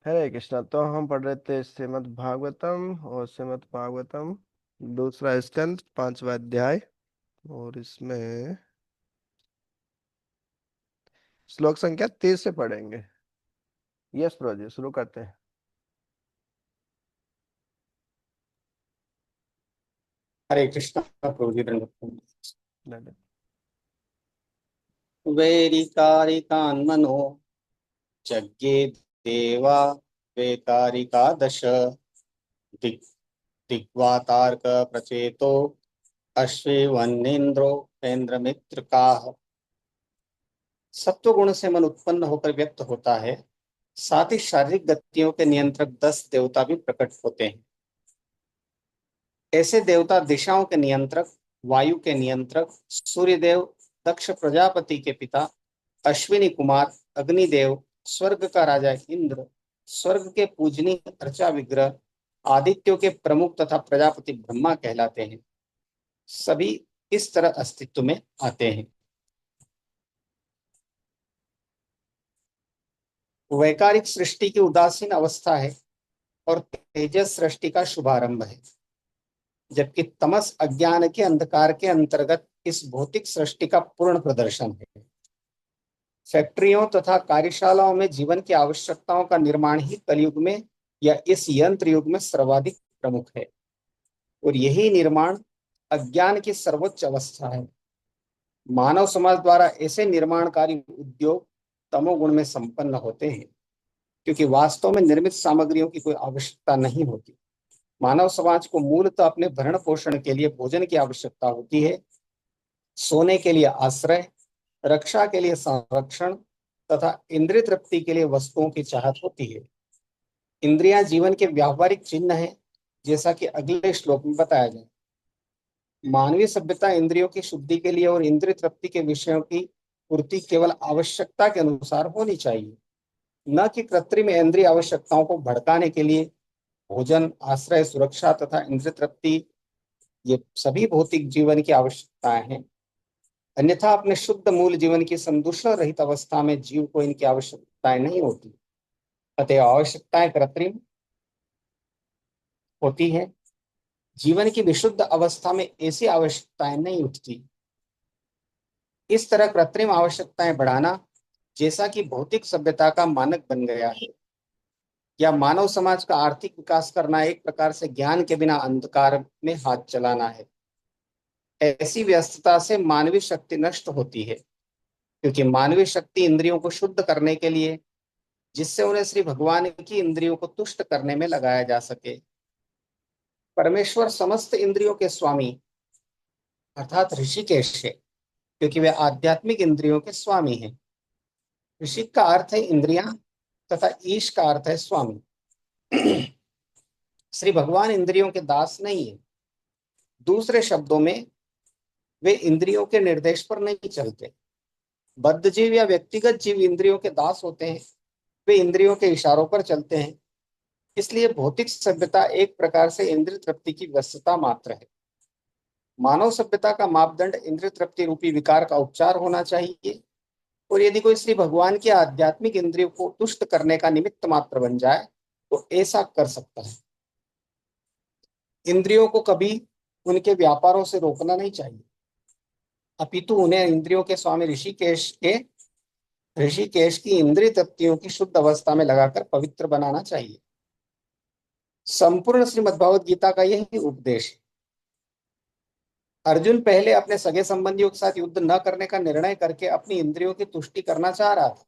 हरे कृष्णा। तो हम पढ़ रहे थे श्रीमद् भागवतम और श्रीमद् भागवतम दूसरा स्कंद पांचवा अध्याय। और इसमें श्लोक संख्या 30 से पढ़ेंगे। यस प्रभु जी, शुरू करते हैं। हरे कृष्णा प्रभु जी दंड। धन्यवाद। वैरिकारिकान्मनो यज्ञे देवा वैतारिकादश दिक् दिग्वातार्क प्रचेतो अश्विवन्नेन्द्रो ऐन्द्रमित्रकाः। सत्व गुण से मन उत्पन्न होकर व्यक्त होता है। साथ ही शारीरिक गतियों के नियंत्रक 10 देवता भी प्रकट होते हैं। ऐसे देवता दिशाओं के नियंत्रक, वायु के नियंत्रक, सूर्यदेव, दक्ष प्रजापति के पिता, अश्विनी कुमार, अग्निदेव, स्वर्ग का राजा इंद्र, स्वर्ग के पूजनीय अर्चा विग्रह, आदित्यों के प्रमुख तथा प्रजापति ब्रह्मा कहलाते हैं। सभी इस तरह अस्तित्व में आते हैं। वैकारिक सृष्टि की उदासीन अवस्था है और तेजस सृष्टि का शुभारंभ है, जबकि तमस अज्ञान के अंधकार के अंतर्गत इस भौतिक सृष्टि का पूर्ण प्रदर्शन है। फैक्ट्रियों तथा कार्यशालाओं में जीवन की आवश्यकताओं का निर्माण ही कलयुग में या इस यंत्र युग में सर्वाधिक प्रमुख है, और यही निर्माण अज्ञान की सर्वोच्च अवस्था है। मानव समाज द्वारा ऐसे निर्माणकारी उद्योग तमोगुण में संपन्न होते हैं, क्योंकि वास्तव में निर्मित सामग्रियों की कोई आवश्यकता नहीं होती। मानव समाज को मूलतः अपने भरण पोषण के लिए भोजन की आवश्यकता होती है, सोने के लिए आश्रय, रक्षा के लिए संरक्षण तथा इंद्रिय तृप्ति के लिए वस्तुओं की चाहत होती है। इंद्रियां जीवन के व्यावहारिक चिन्ह है, जैसा कि अगले श्लोक में बताया जाए। मानवीय सभ्यता इंद्रियों की शुद्धि के लिए और इंद्रिय तृप्ति के विषयों की पूर्ति केवल आवश्यकता के अनुसार होनी चाहिए, न कि कृत्रिम इंद्रिय आवश्यकताओं को भड़काने के लिए। भोजन, आश्रय, सुरक्षा तथा इंद्रिय तृप्ति, ये सभी भौतिक जीवन की आवश्यकताएं हैं। अन्यथा अपने शुद्ध मूल जीवन की संदूषण रहित अवस्था में जीव को इनकी आवश्यकताएं नहीं होती। अतः आवश्यकताएं कृत्रिम होती है। जीवन की विशुद्ध अवस्था में ऐसी आवश्यकताएं नहीं उठती। इस तरह कृत्रिम आवश्यकताएं बढ़ाना, जैसा कि भौतिक सभ्यता का मानक बन गया है, या मानव समाज का आर्थिक विकास करना, एक प्रकार से ज्ञान के बिना अंधकार में हाथ चलाना है। ऐसी व्यस्तता से मानवीय शक्ति नष्ट होती है, क्योंकि मानवीय शक्ति इंद्रियों को शुद्ध करने के लिए, जिससे उन्हें श्री भगवान की इंद्रियों को तुष्ट करने में लगाया जा सके। परमेश्वर समस्त इंद्रियों के स्वामी अर्थात ऋषिकेश है, क्योंकि वे आध्यात्मिक इंद्रियों के स्वामी हैं। ऋषि का अर्थ है इंद्रियां तथा ईश का अर्थ है स्वामी। श्री भगवान इंद्रियों के दास नहीं है। दूसरे शब्दों में, वे इंद्रियों के निर्देश पर नहीं चलते। बद्ध जीव या व्यक्तिगत जीव इंद्रियों के दास होते हैं। वे इंद्रियों के इशारों पर चलते हैं। इसलिए भौतिक सभ्यता एक प्रकार से इंद्रिय तृप्ति की व्यस्तता मात्र है। मानव सभ्यता का मापदंड इंद्रिय तृप्ति रूपी विकार का उपचार होना चाहिए, और यदि कोई श्री भगवान की आध्यात्मिक इंद्रियों को तुष्ट करने का निमित्त मात्र बन जाए तो ऐसा कर सकता है। इंद्रियों को कभी उनके व्यापारों से रोकना नहीं चाहिए, अपितु उन्हें इंद्रियों के स्वामी ऋषिकेश की इंद्रिय तृप्तियों की शुद्ध अवस्था में लगाकर पवित्र बनाना चाहिए। संपूर्ण श्रीमद् भगवद गीता का यही उपदेश है। अर्जुन पहले अपने सगे संबंधियों के साथ युद्ध न करने का निर्णय करके अपनी इंद्रियों की तुष्टि करना चाह रहा था,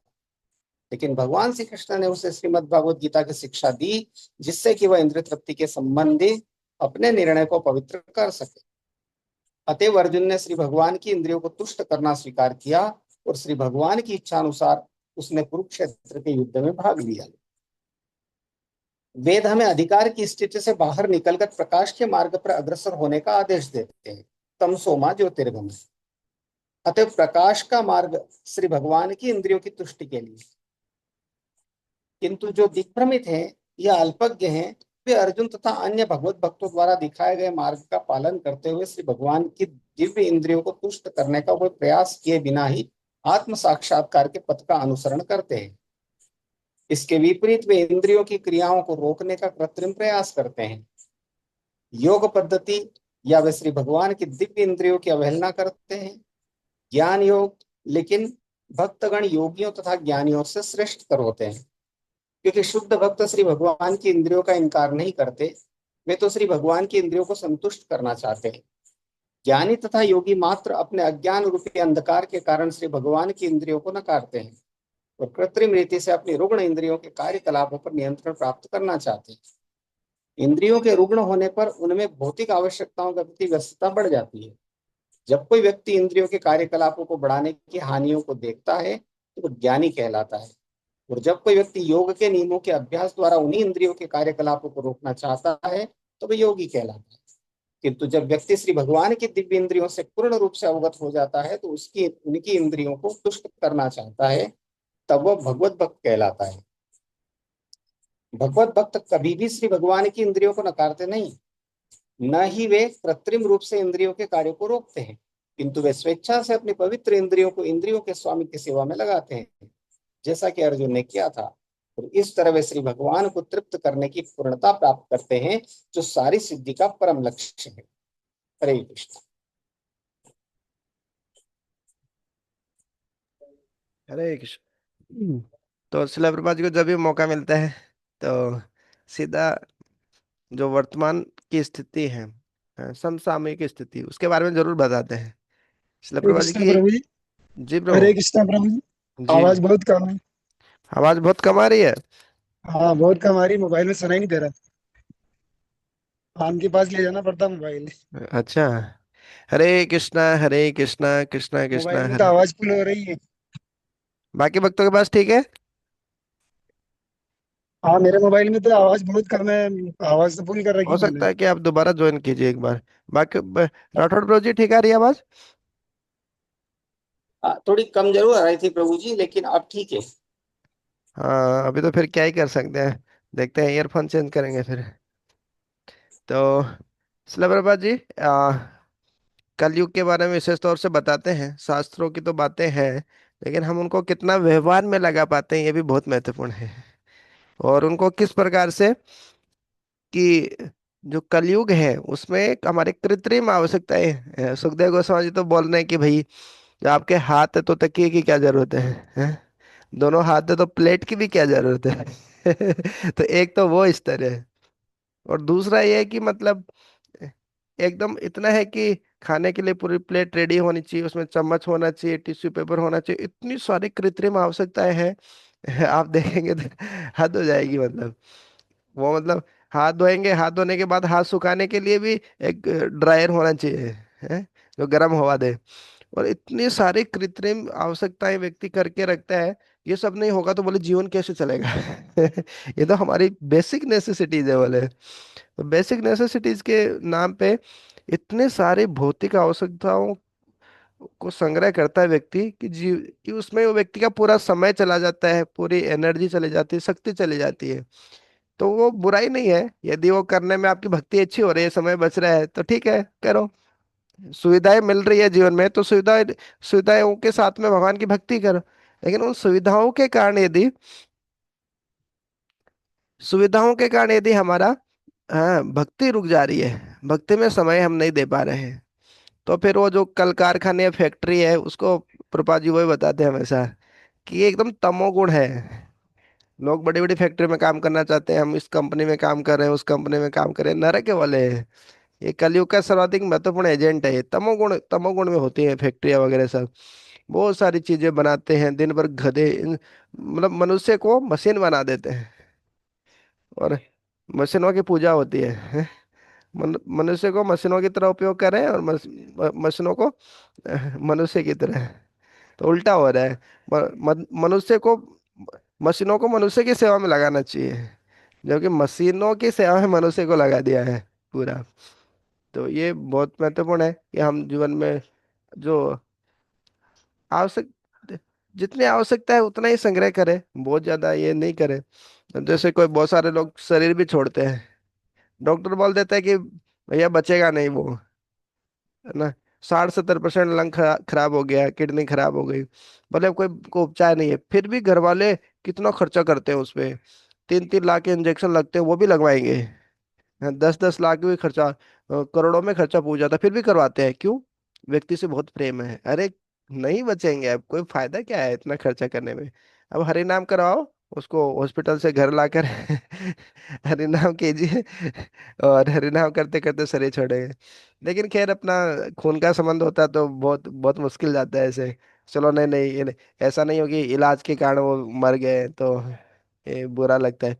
लेकिन भगवान श्री कृष्ण ने उसे श्रीमद् भगवद गीता की शिक्षा दी, जिससे कि वह इंद्रिय तृप्ति के संबंधी अपने निर्णय को पवित्र कर सके। अतएव अर्जुन ने श्री भगवान की इंद्रियों को तुष्ट करना स्वीकार किया, और श्री भगवान की इच्छा अनुसार उसने कुरुक्षेत्र के युद्ध में भाग लिया। वेद हमें अधिकार की स्थिति से बाहर निकलकर प्रकाश के मार्ग पर अग्रसर होने का आदेश देते हैं। तमसोमा ज्योतिर्गमय। अतः प्रकाश का मार्ग श्री भगवान की इंद्रियों की तुष्टि के लिए। किंतु जो दिग्भ्रमित हैं या अल्पज्ञ हैं, वे अर्जुन तथा अन्य भगवत भक्तों द्वारा दिखाए गए मार्ग का पालन करते हुए श्री भगवान की दिव्य इंद्रियों को तुष्ट करने का कोई प्रयास किए बिना ही आत्म साक्षात्कार के पथ का अनुसरण करते हैं। इसके विपरीत वे इंद्रियों की क्रियाओं को रोकने का कृत्रिम प्रयास करते हैं। योग पद्धति या वे श्री भगवान की दिव्य इंद्रियों की अवहेलना करते हैं। ज्ञान योग लेकिन भक्तगण योगियों तथा ज्ञानियों से श्रेष्ठतर होते हैं, क्योंकि शुद्ध भक्त श्री भगवान की इंद्रियों का इनकार नहीं करते, वे तो श्री भगवान की इंद्रियों को संतुष्ट करना चाहते हैं। ज्ञानी तथा योगी मात्र अपने अज्ञान रूपी अंधकार के कारण श्री भगवान की इंद्रियों को नकारते हैं और कृत्रिम रीति से अपनी रुग्ण इंद्रियों के कार्यकलापों पर नियंत्रण प्राप्त करना चाहते हैं। इंद्रियों के रुग्ण होने पर उनमें भौतिक आवश्यकताओं के प्रति व्यस्तता बढ़ जाती है। जब कोई व्यक्ति इंद्रियों के कार्यकलापों को बढ़ाने की हानियों को देखता है तो वो ज्ञानी कहलाता है, और जब कोई व्यक्ति योग के नियमों के अभ्यास द्वारा उन्हीं इंद्रियों के कार्यकलापों को रोकना चाहता है तो वह योगी कहलाता है। किंतु जब व्यक्ति श्री भगवान की दिव्य इंद्रियों से पूर्ण रूप से अवगत हो जाता है तो उसकी उनकी इंद्रियों को तुष्ट करना चाहता है, तब वह भगवत भक्त कहलाता है। भगवत भक्त कभी भी श्री भगवान की इंद्रियों को नकारते नहीं, न ही वे कृत्रिम रूप से इंद्रियों के कार्यों को रोकते हैं, किंतु वे स्वेच्छा से अपनी पवित्र इंद्रियों को इंद्रियों के स्वामी की सेवा में लगाते हैं, जैसा कि अर्जुन ने किया था। और इस तरह वे श्री भगवान को तृप्त करने की पूर्णता प्राप्त करते हैं, जो सारी सिद्धि का परम लक्ष्य है। हरे कृष्ण। हरे कृष्ण। तो शिला प्रभुपाद जी को जब भी मौका मिलता है तो सीधा जो वर्तमान की स्थिति है, समसामयिक स्थिति, उसके बारे में जरूर बताते हैं शिला हरे प्रभुपाद जी कृष्ण की। प्रभु जी। जी हरे प्रभु। कृष्ण प्रभु जी। जी। आवाज बहुत कम है। आवाज बहुत कम आ रही है। हाँ, बहुत कम आ रही, मोबाइल में सुनाई नहीं दे रहा। कान के पास ले जाना पड़ता मोबाइल। अच्छा। हरे कृष्णा हरे कृष्णा कृष्णा मोबाइल कृष्णा में तो हरे। आवाज फुल हो रही है। बाकी भक्तों के पास ठीक है। हाँ, मेरे मोबाइल में तो आवाज बहुत कम है। आवाज तो फुल कर रखी हो मैंने। सकता है कि आप दोबारा ज्वाइन कीजिए एक बार। बाकी राठौड़ प्रभु जी ठीक आ रही है आवाज। थोड़ी कम जरूर आ रही थी प्रभु जी, लेकिन अब ठीक है। हाँ अभी तो फिर क्या ही कर सकते हैं, देखते हैं ईयरफोन चेंज करेंगे फिर। तो शिला प्रभुपाद जी, कलयुग के बारे में विशेष तौर से बताते हैं, शास्त्रों की तो बातें हैं, लेकिन हम उनको कितना व्यवहार में लगा पाते हैं ये भी बहुत महत्वपूर्ण है। और उनको किस प्रकार से कि जो कलयुग है उसमें एक हमारे कृत्रिम आवश्यकताएं हैं। सुखदेव गोस्वामी जी तो बोल रहे हैं कि भाई जो आपके हाथ है तो तकिए की क्या जरूरत हैं? दोनों हाथ है तो प्लेट की भी क्या जरूरत है? तो एक तो वो स्तर है, और दूसरा ये है कि मतलब एकदम इतना है कि खाने के लिए पूरी प्लेट रेडी होनी चाहिए, उसमें चम्मच होना चाहिए, टिश्यू पेपर होना चाहिए, इतनी सारी कृत्रिम आवश्यकताएं हैं। आप देखेंगे तो हद हो जाएगी मतलब। वो मतलब हाथ धोएंगे, हाथ धोने के बाद हाथ सुखाने के लिए भी एक ड्रायर होना चाहिए, है, जो गर्म हवा दे। और इतनी सारी कृत्रिम आवश्यकताएं व्यक्ति करके रखता है। ये सब नहीं होगा तो बोले जीवन कैसे चलेगा? ये तो हमारी बेसिक नेसेसिटीज है बोले। तो बेसिक नेसेसिटीज के नाम पे इतने सारे भौतिक आवश्यकताओं को संग्रह करता है व्यक्ति कि जीव कि उसमें वो व्यक्ति का पूरा समय चला जाता है, पूरी एनर्जी चली जाती है, शक्ति चली जाती है। तो वो बुराई नहीं है, यदि वो करने में आपकी भक्ति अच्छी हो रही है, समय बच रहा है तो ठीक है करो। सुविधाएं मिल रही है जीवन में तो सुविधाओं के साथ में भगवान की भक्ति करो। लेकिन उन सुविधाओं के कारण यदि हमारा, हाँ, भक्ति रुक जा रही है, भक्ति में समय हम नहीं दे पा रहे हैं, तो फिर वो जो कल कारखाने या फैक्ट्री है उसको प्रभुपाद जी वही बताते हैं हमेशा कि ये एकदम तमोगुण है। लोग बड़ी बड़ी फैक्ट्री में काम करना चाहते हैं, हम इस कंपनी में काम कर रहे हैं, उस कंपनी में काम कर रहे हैं, नरक वाले हैं। ये कलयुग का सर्वाधिक महत्वपूर्ण एजेंट है, ये तमोगुण में होती है फैक्ट्रियाँ वगैरह सब। बहुत सारी चीजें बनाते हैं दिन भर, मतलब मनुष्य को मशीन बना देते हैं, और मशीनों की पूजा होती है। मनुष्य को मशीनों की तरह उपयोग कर रहे हैं और मशीनों को मनुष्य की तरह। तो उल्टा हो रहा है। मनुष्य को, मशीनों को मनुष्य की सेवा में लगाना चाहिए, जबकि मशीनों की सेवा में मनुष्य को लगा दिया है पूरा। तो ये बहुत महत्वपूर्ण है कि हम जीवन में जो आवश्यक जितनी आवश्यकता है उतना ही संग्रह करें, बहुत ज्यादा ये नहीं करें। जैसे कोई बहुत सारे लोग शरीर भी छोड़ते हैं, डॉक्टर बोल देता है कि भैया बचेगा नहीं वो, है ना। 60-70% लंग खराब हो गया, किडनी खराब हो गई, बोले कोई को उपचार नहीं है, फिर भी घर वाले कितना खर्चा करते हैं उस पे। 3-3 लाख के इंजेक्शन लगते हैं, वो भी लगवाएंगे। 10-10 लाख भी खर्चा, करोड़ों में खर्चा पूछ जाता है, फिर भी करवाते हैं। क्यों? व्यक्ति से बहुत प्रेम है। अरे नहीं बचेंगे, अब कोई फायदा क्या है इतना खर्चा करने में? अब हरि नाम करवाओ, उसको हॉस्पिटल से घर लाकर हरि नाम कीजिए, और हरि नाम करते करते शरीर छोड़ेंगे। लेकिन खैर, अपना खून का संबंध होता है तो बहुत बहुत मुश्किल जाता है ऐसे। चलो, नहीं नहीं, ऐसा नहीं होगी इलाज के कारण वो मर गए तो ये बुरा लगता है।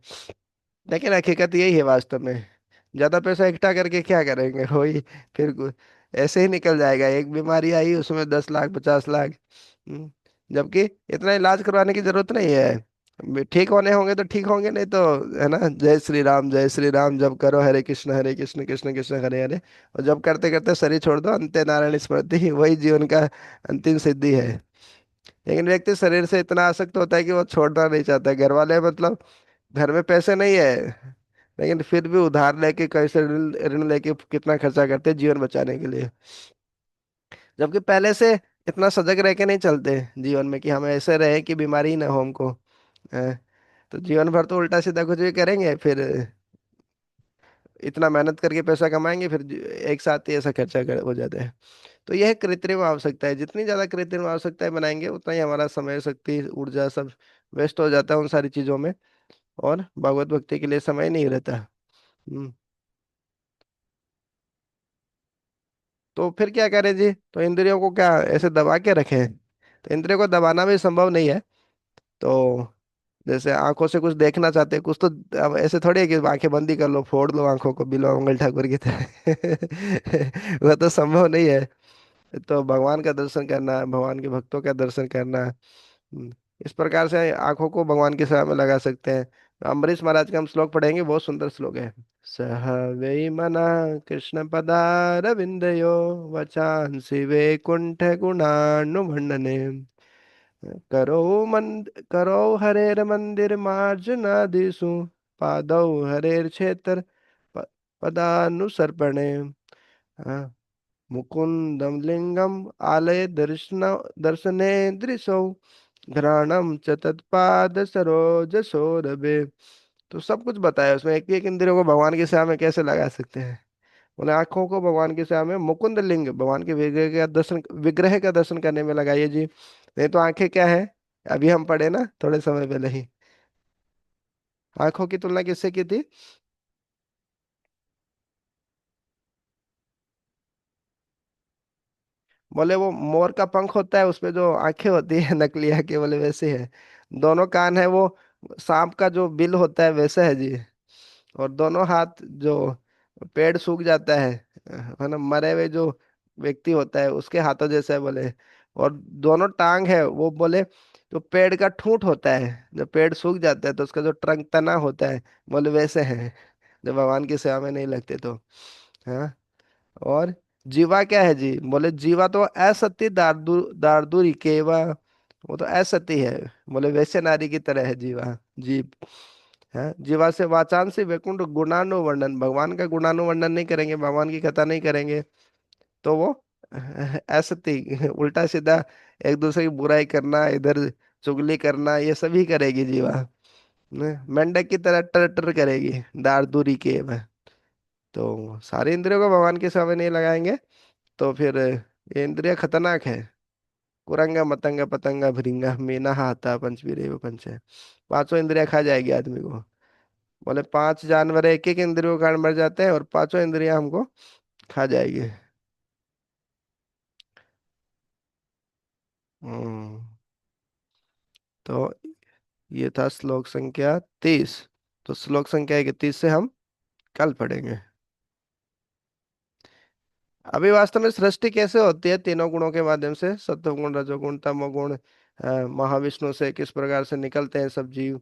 लेकिन हकीकत यही है वास्तव में। ज्यादा पैसा इकट्ठा करके क्या करेंगे? वही फिर ऐसे ही निकल जाएगा। एक बीमारी आई उसमें 10 लाख 50 लाख। जबकि इतना इलाज करवाने की जरूरत नहीं है। ठीक होने होंगे तो ठीक होंगे, नहीं तो है ना, जय श्री राम जय श्री राम जब करो, हरे कृष्ण कृष्ण कृष्ण हरे हरे। और जब करते करते शरीर छोड़ दो, अंत्य नारायण स्मृति, वही जीवन का अंतिम सिद्धि है। लेकिन व्यक्ति शरीर से इतना आसक्त होता है कि वो छोड़ना नहीं चाहता। घर वाले मतलब, घर में पैसे नहीं है, लेकिन फिर भी उधार लेके, कैसे ऋण ऋण लेके कितना खर्चा करते हैं जीवन बचाने के लिए। जबकि पहले से इतना सजग रह के नहीं चलते जीवन में कि हम ऐसे रहे कि बीमारी ही ना हो हमको। हैं? तो जीवन भर तो उल्टा सीधा कुछ भी करेंगे, फिर इतना मेहनत करके पैसा कमाएंगे, फिर एक साथ ही ऐसा खर्चा हो जाता है। तो यह कृत्रिम आवश्यकता है। जितनी ज्यादा कृत्रिम आवश्यकताएं बनाएंगे, उतना ही हमारा समय, शक्ति, ऊर्जा सब वेस्ट हो जाता है उन सारी चीजों में, और भगवत भक्ति के लिए समय नहीं रहता। हम्म। तो फिर क्या करें जी? तो इंद्रियों को क्या ऐसे दबा के रखें? तो इंद्रियों को दबाना भी संभव नहीं है। तो जैसे आंखों से कुछ देखना चाहते हैं कुछ, तो अब ऐसे थोड़ी है कि आंखें बंदी कर लो, फोड़ लो आंखों को बिल्वा मंगल ठाकुर की तरह। वह तो संभव नहीं है। तो भगवान का दर्शन करना, भगवान के भक्तों का दर्शन करना, इस प्रकार से आंखों को भगवान की सेवा में लगा सकते हैं। अम्बरीश महाराज का हम श्लोक पढ़ेंगे, बहुत सुंदर श्लोक है। सह वै मना कृष्ण पदारविंदयो वचांसि वैकुंठ गुणानुवर्णने करो करो हरेर मंदिर मार्जनादिषु पादौ हरेर क्षेत्र प- पदानुसर्पणे। हाँ, मुकुंदम लिंगम आलय दर्शने दृशौ घ्राणम च तत्पाद सरोज सौरभे। तो सब कुछ बताया उसमें, एक एक इंद्रियों को भगवान की सेवा में कैसे लगा सकते हैं। उन्हें आंखों को भगवान की सेवा में, मुकुंद लिंग भगवान के विग्रह का दर्शन करने में लगाइए जी। नहीं तो आंखें क्या है? अभी हम पढ़े ना थोड़े समय पहले ही, आंखों की तुलना किससे की थी? बोले वो मोर का पंख होता है, उसपे जो आंखें होती है नकली आंखें, बोले वैसे है। दोनों कान है वो, सांप का जो बिल होता है वैसा है जी। और दोनों हाथ जो, पेड़ सूख जाता है ना, मरे हुए जो व्यक्ति होता है उसके हाथों जैसा है बोले। और दोनों टांग है वो बोले, जो पेड़ का ठूंठ होता है, जब पेड़ सूख जाता है तो उसका जो ट्रंक तना होता है, बोले वैसे है, जब भगवान की सेवा में नहीं लगते तो। हाँ। और जीवा क्या है जी? बोले जीवा तो असत्य दारदूरी केवा, वो तो असत्य है, बोले वैसे नारी की तरह है जीवा, जीव है। जीवा से वाचान से वैकुंठ गुणानुवर्णन, भगवान का गुणानुवर्णन नहीं करेंगे, भगवान की कथा नहीं करेंगे, तो वो असत्य, उल्टा सीधा एक दूसरे की बुराई करना, इधर चुगली करना, ये सभी करेगी जीवा। मेंढक की तरह टर टर करेगी, दारदूरी के वह। तो सारे इंद्रियों को भगवान के सामने नहीं लगाएंगे, तो फिर ये इंद्रिय खतरनाक है। कुरंगा मतंगा पतंगा भृंगा मीना हाथा पंचवीरेव पंच है। पांचों इंद्रिया खा जाएगी आदमी को। बोले 5 जानवर एक एक इंद्रियों के कारण मर जाते हैं, और पांचों इंद्रियां हमको खा जाएगी। हम्म। तो ये था श्लोक संख्या 30। तो श्लोक संख्या 31 से हम कल पढ़ेंगे। अभी वास्तव में सृष्टि कैसे होती है? तीनों गुणों के माध्यम से, सत्वगुण रजोगुण तमोगुण, महाविष्णु से किस प्रकार से निकलते हैं सब जीव।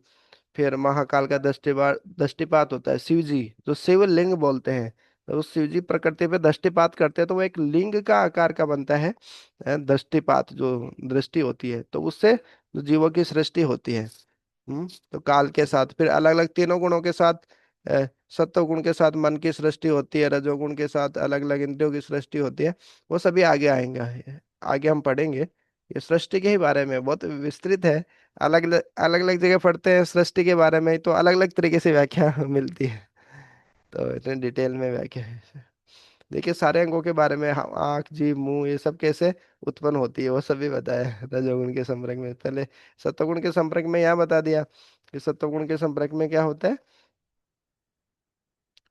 फिर महाकाल का दृष्टिपात होता है, शिव जी जो शिव लिंग बोलते हैं। तो उस शिव जी प्रकृति पे दृष्टिपात करते हैं, तो वो एक लिंग का आकार का बनता है। दृष्टिपात जो दृष्टि होती है, तो उससे जो जीवों की सृष्टि होती है। तो काल के साथ फिर अलग अलग तीनों गुणों के साथ सत्वगुण के साथ मन की सृष्टि होती है, रजोगुण के साथ अलग अलग इंद्रियों की सृष्टि होती है। वो सभी आगे आएंगे, आगे हम पढ़ेंगे। ये सृष्टि के ही बारे में बहुत विस्तृत है। अलग अलग जगह पढ़ते हैं सृष्टि के बारे में, तो अलग अलग तरीके से व्याख्या मिलती है। तो इतने डिटेल में व्याख्या है। देखिए सारे अंगों के बारे में, आँख, जीभ, मुंह, ये सब कैसे उत्पन्न होती है वो सभी बताया है रजोगुण के संपर्क में। पहले सत्वगुण के संपर्क में यहाँ बता दिया कि सत्वगुण के संपर्क में क्या होता है,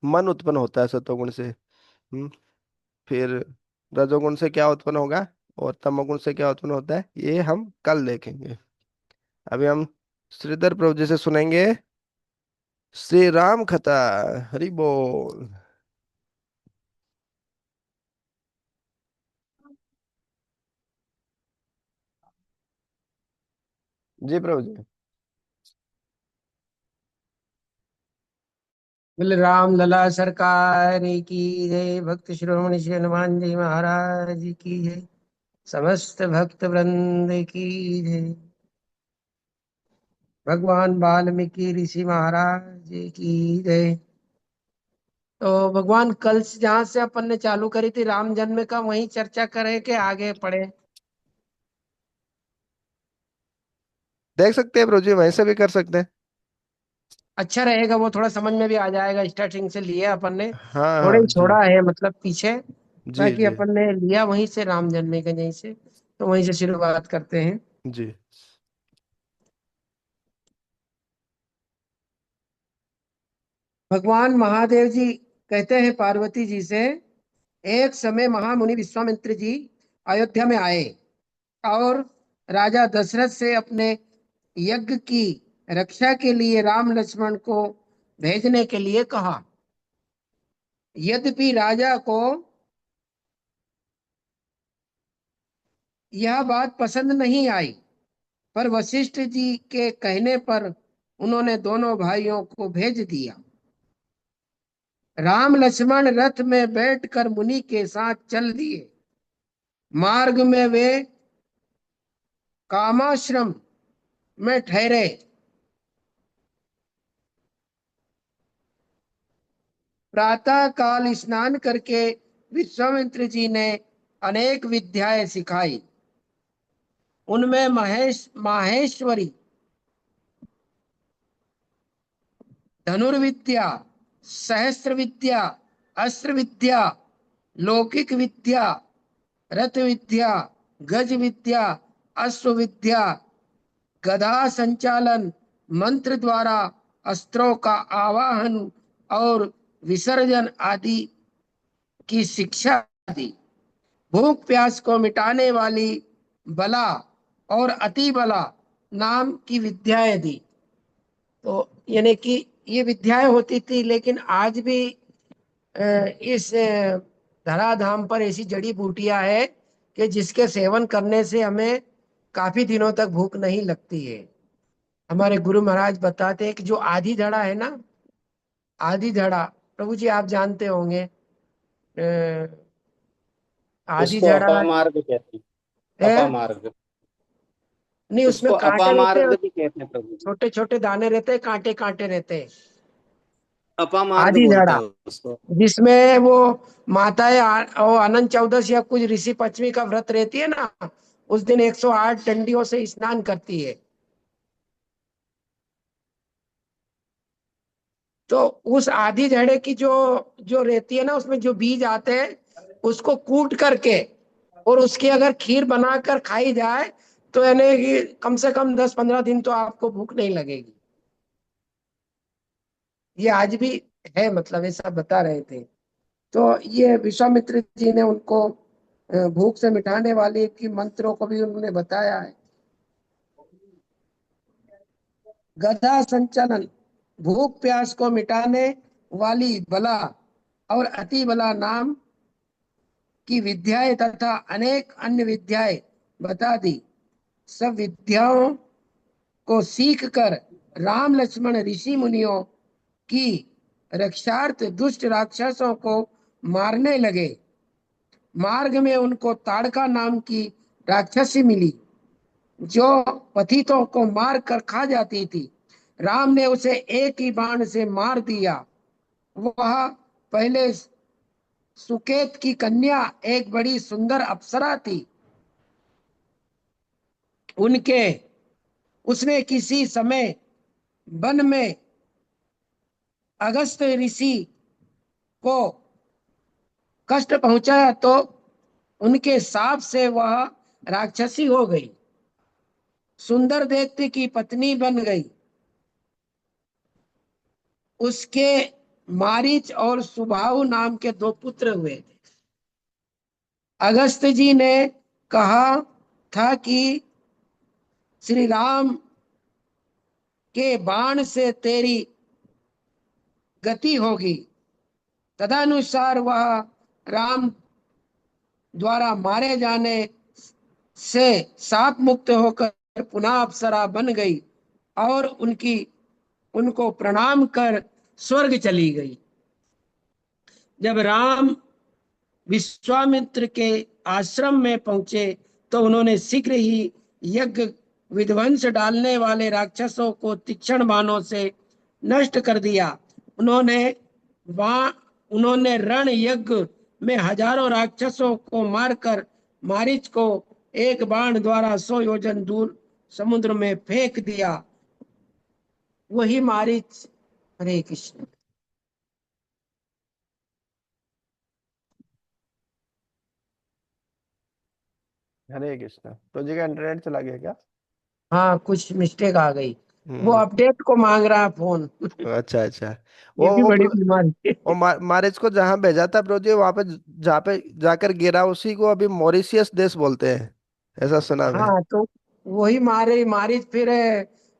मन उत्पन्न होता है सत्वगुण से। हम्म। फिर रजोगुण से क्या उत्पन्न होगा और तमोगुण से क्या उत्पन्न होता है, ये हम कल देखेंगे। अभी हम श्रीधर प्रभु जी से सुनेंगे श्री राम कथा। हरि बोल। जी प्रभु जी। बोले राम लला सरकार की जय। भक्त शिरोमणि श्री हनुमान जी महाराज की जय। समस्त भक्त वृंद की जय। भगवान वाल्मीकि ऋषि महाराज की जय। तो भगवान कल से जहाँ से अपन ने चालू करी थी राम जन्म का, वहीं चर्चा करें कि आगे पढ़े? देख सकते हैं प्रभु जी, वैसे भी कर सकते हैं। अच्छा रहेगा, वो थोड़ा समझ में भी आ जाएगा। स्टार्टिंग से लिया अपन ने, हाँ थोड़ा हाँ ही जी। छोड़ा है मतलब पीछे। जी बाकी जी। अपन ने लिया वहीं से, राम जन्म के यहीं से, तो वहीं से शुरुआत करते हैं। जी। भगवान महादेव जी कहते हैं पार्वती जी से, एक समय महामुनि विश्वामित्र जी अयोध्या में आए और राजा दशरथ से अपने यज्ञ की रक्षा के लिए राम लक्ष्मण को भेजने के लिए कहा। यद्यपि राजा को यह बात पसंद नहीं आई, पर वशिष्ठ जी के कहने पर उन्होंने दोनों भाइयों को भेज दिया। राम लक्ष्मण रथ में बैठकर मुनि के साथ चल दिए। मार्ग में वे कामाश्रम में ठहरे। प्रातः काल स्नान करके विश्वामित्र जी ने अनेक विद्याएं सिखाई। उनमें माहेश्वरी, धनुर्विद्या, सहस्त्र विद्या, अस्त्र विद्या, लौकिक विद्या, रथ विद्या, गज विद्या, अश्व विद्या, गधा संचालन, मंत्र द्वारा अस्त्रों का आवाहन और विसर्जन आदि की शिक्षा दी। भूख प्यास को मिटाने वाली बला और अति बला नाम की विद्याएं दी। तो यानी कि ये विद्याएं होती थी, लेकिन आज भी इस धराधाम पर ऐसी जड़ी बूटियां है कि जिसके सेवन करने से हमें काफी दिनों तक भूख नहीं लगती है। हमारे गुरु महाराज बताते हैं कि जो आधी धड़ा है ना, आधी धड़ा, प्रभु जी आप जानते होंगे, आधी उसको धड़ा अपामार्ग कहते हैं। है। अपामार्ग। नहीं, उसमें उसको कांटे रहते अपामार्ग हैं, भी कहते हैं प्रभु जी। छोटे छोटे दाने रहते हैं, कांटे कांटे रहते हैं। अपामार्ग आधी बोलते धड़ा, हैं उसको। जिसमें वो माताएं और अनंत चौदस या कुछ ऋषि पंचमी का व्रत रहती है ना, उस दिन 108 डंडियों से स्नान करती है। तो उस आधी जड़े की जो जो रहती है ना, उसमें जो बीज आते हैं, उसको कूट करके और उसकी अगर खीर बनाकर खाई जाए, तो यानी कि कम से कम 10-15 दिन तो आपको भूख नहीं लगेगी। ये आज भी है, मतलब ऐसा बता रहे थे। तो ये विश्वामित्र जी ने उनको भूख से मिटाने वाले की मंत्रों को भी उन्होंने बताया है। गधा संचलन, भूख प्यास को मिटाने वाली बला और अति बला नाम की विद्याएं तथा अनेक अन्य विद्याएं बता दी। सब विद्याओं को सीख कर राम लक्ष्मण ऋषि मुनियों की रक्षार्थ दुष्ट राक्षसों को मारने लगे। मार्ग में उनको ताड़का नाम की राक्षसी मिली, जो पतितों को मार कर खा जाती थी। राम ने उसे एक ही बाण से मार दिया। वह पहले सुकेत की कन्या एक बड़ी सुंदर अप्सरा थी। उनके उसने किसी समय वन में अगस्त ऋषि को कष्ट पहुंचाया तो उनके शाप से वह राक्षसी हो गई, सुंदर दैत्य की पत्नी बन गई। उसके मारीच और सुबाहु नाम के दो पुत्र हुए थे। अगस्त जी ने कहा था कि श्री राम के बाण से तेरी गति होगी। तदनुसार वह राम द्वारा मारे जाने से शाप मुक्त होकर पुनः अप्सरा बन गई और उनको प्रणाम कर स्वर्ग चली गई। जब राम विश्वामित्र के आश्रम में पहुंचे तो उन्होंने शीघ्र ही यज्ञ विध्वंस डालने वाले राक्षसों को तीक्ष्ण बाणों से नष्ट कर दिया। उन्होंने रण यज्ञ में हजारों राक्षसों को मारकर मारीच को एक बाण द्वारा 100 योजन दूर समुद्र में फेंक दिया। वही मारीच। हरे कृष्ण। हरे कृष्णा। तो जी का इंटरनेट चला गया क्या? हाँ, कुछ मिस्टेक आ गई। वो हम्म। अपडेट को मांग रहा है फोन। अच्छा अच्छा। ये भी वो बड़ी बीमारी है। वो मारिच को जहाँ भेजा था प्रभु जी, वहां पे जहाँ पे जाकर गिरा उसी को अभी मॉरिशियस देश बोलते हैं, ऐसा सुना मैं। हाँ, तो वही मारी फिर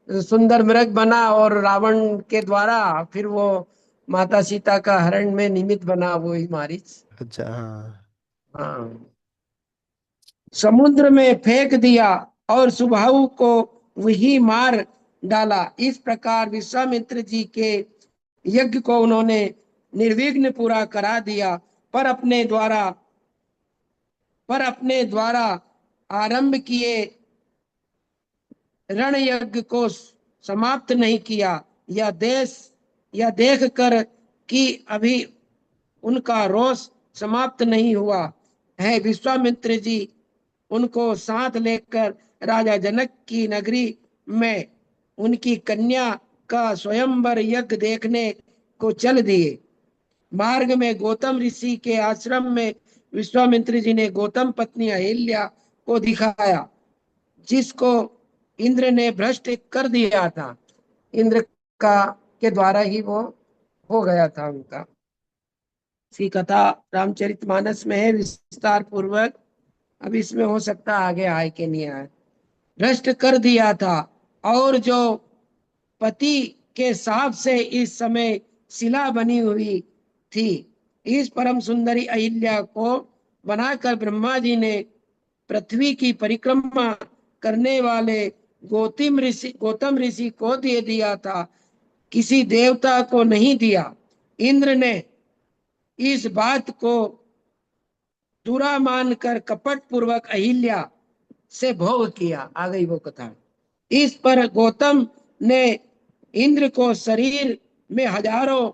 सुंदर मृग बना और रावण के द्वारा फिर वो माता सीता का हरण में निमित्त बना, वही मारीच। अच्छा हाँ। हाँ, समुद्र में फेंक दिया और सुबाहु को वही मार डाला। इस प्रकार विश्वामित्र जी के यज्ञ को उन्होंने निर्विघ्न पूरा करा दिया, पर अपने द्वारा आरंभ किए रण यज्ञ को समाप्त नहीं किया। यह देख कर कि अभी उनका रोष समाप्त नहीं हुआ है, विश्वामित्र जी उनको साथ लेकर राजा जनक की नगरी में उनकी कन्या का स्वयंवर यज्ञ देखने को चल दिए। मार्ग में गौतम ऋषि के आश्रम में विश्वामित्र जी ने गौतम पत्नी अहिल्या को दिखाया, जिसको इंद्र ने भ्रष्ट कर दिया था। इंद्र का के द्वारा ही वो हो गया था उनका। इसकी कथा रामचरितमानस में है विस्तार पूर्वक। अब इसमें हो सकता आगे आए कि नहीं आए। भ्रष्ट कर दिया था और जो पति के साप से इस समय शिला बनी हुई थी, इस परम सुंदरी अहिल्या को बनाकर ब्रह्मा जी ने पृथ्वी की परिक्रमा करने वाले गौतम ऋषि को दे दिया था, किसी देवता को नहीं दिया। इंद्र ने इस बात को बुरा मानकर कपट पूर्वक अहिल्या से भोग किया। आ गई वो कथा। इस पर गौतम ने इंद्र को शरीर में हजारों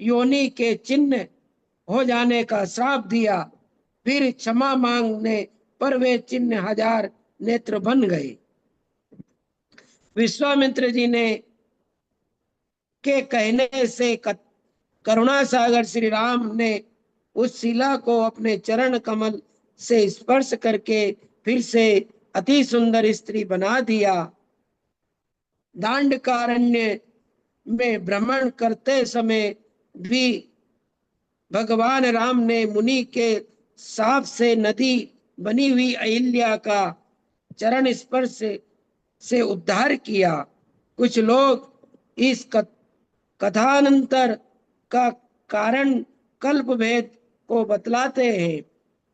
योनि के चिन्ह हो जाने का श्राप दिया। फिर क्षमा मांगने पर वे चिन्ह 1000 नेत्र बन गए। विश्वामित्र जी ने के कहने से करुणा सागर श्री राम ने उस शिला को अपने चरण कमल से स्पर्श करके फिर से अति सुंदर स्त्री बना दिया। दांडकारण्य में भ्रमण करते समय भी भगवान राम ने मुनि के साप से नदी बनी हुई अहिल्या का चरण स्पर्श से उद्धार किया। कुछ लोग इस कथानंतर का कारण कल्प भेद को बतलाते हैं,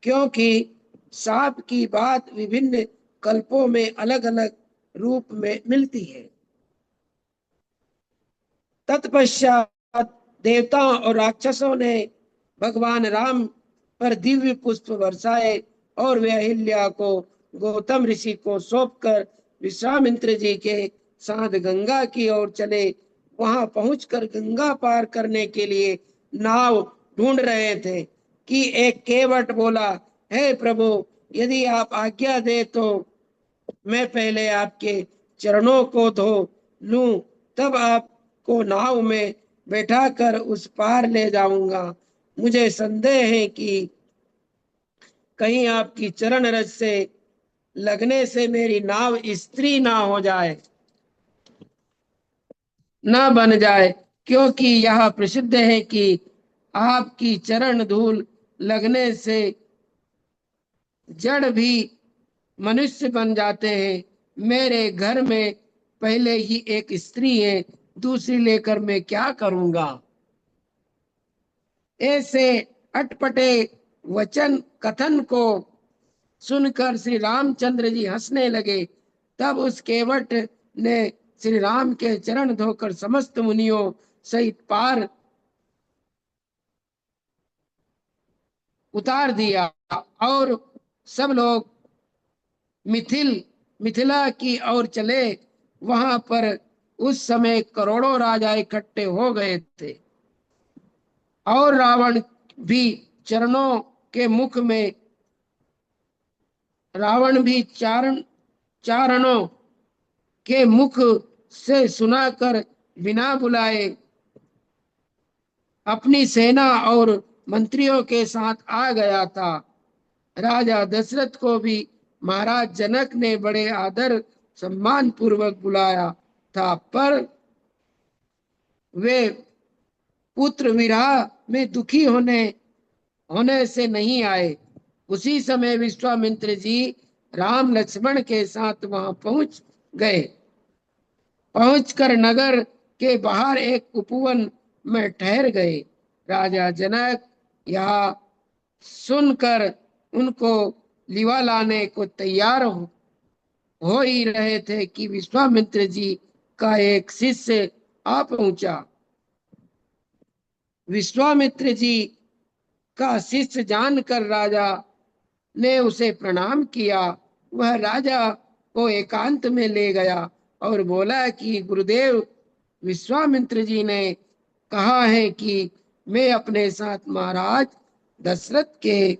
क्योंकि सांप की बात विभिन्न कल्पों में अलग अलग रूप में मिलती है। तत्पश्चात देवताओं और राक्षसों ने भगवान राम पर दिव्य पुष्प बरसाए और वे अहिल्या को गौतम ऋषि को सौंपकर विश्वामित्र जी के साथ गंगा की ओर चले। वहां पहुंचकर गंगा पार करने के लिए नाव ढूंढ रहे थे कि एक केवट बोला, हे प्रभु, यदि आप आज्ञा दे तो मैं पहले आपके चरणों को धो लूं, तब आपको नाव में बैठा कर उस पार ले जाऊंगा। मुझे संदेह है कि कहीं आपकी चरण रज से लगने से मेरी नाव स्त्री ना हो जाए, ना बन जाए, क्योंकि यह प्रसिद्ध है कि आपकी चरण धूल लगने से जड़ भी मनुष्य बन जाते हैं। मेरे घर में पहले ही एक स्त्री है, दूसरी लेकर मैं क्या करूंगा। ऐसे अटपटे वचन कथन को सुनकर श्री रामचंद्र जी हंसने लगे। तब उस केवट ने श्री राम के चरण धोकर समस्त मुनियों सहित पार उतार दिया और सब लोग मिथिला की ओर चले। वहां पर उस समय करोड़ों राजा इकट्ठे हो गए थे और रावण भी चारणों के मुख से सुनाकर बिना बुलाए अपनी सेना और मंत्रियों के साथ आ गया था। राजा दशरथ को भी महाराज जनक ने बड़े आदर सम्मान पूर्वक बुलाया था, पर वे पुत्र विरह में दुखी होने से नहीं आए। उसी समय विश्वामित्र जी राम लक्ष्मण के साथ वहां पहुंच गए। पहुंचकर नगर के बाहर एक उपवन में ठहर गए। राजा जनक यह सुनकर उनको लिवा लाने को तैयार हो ही रहे थे कि विश्वामित्र जी का एक शिष्य आ पहुंचा। विश्वामित्र जी का शिष्य जानकर राजा ने उसे प्रणाम किया। वह राजा को एकांत में ले गया और बोला कि गुरुदेव, विश्वामित्र जी ने कहा है कि मैं अपने साथ महाराज दशरथ के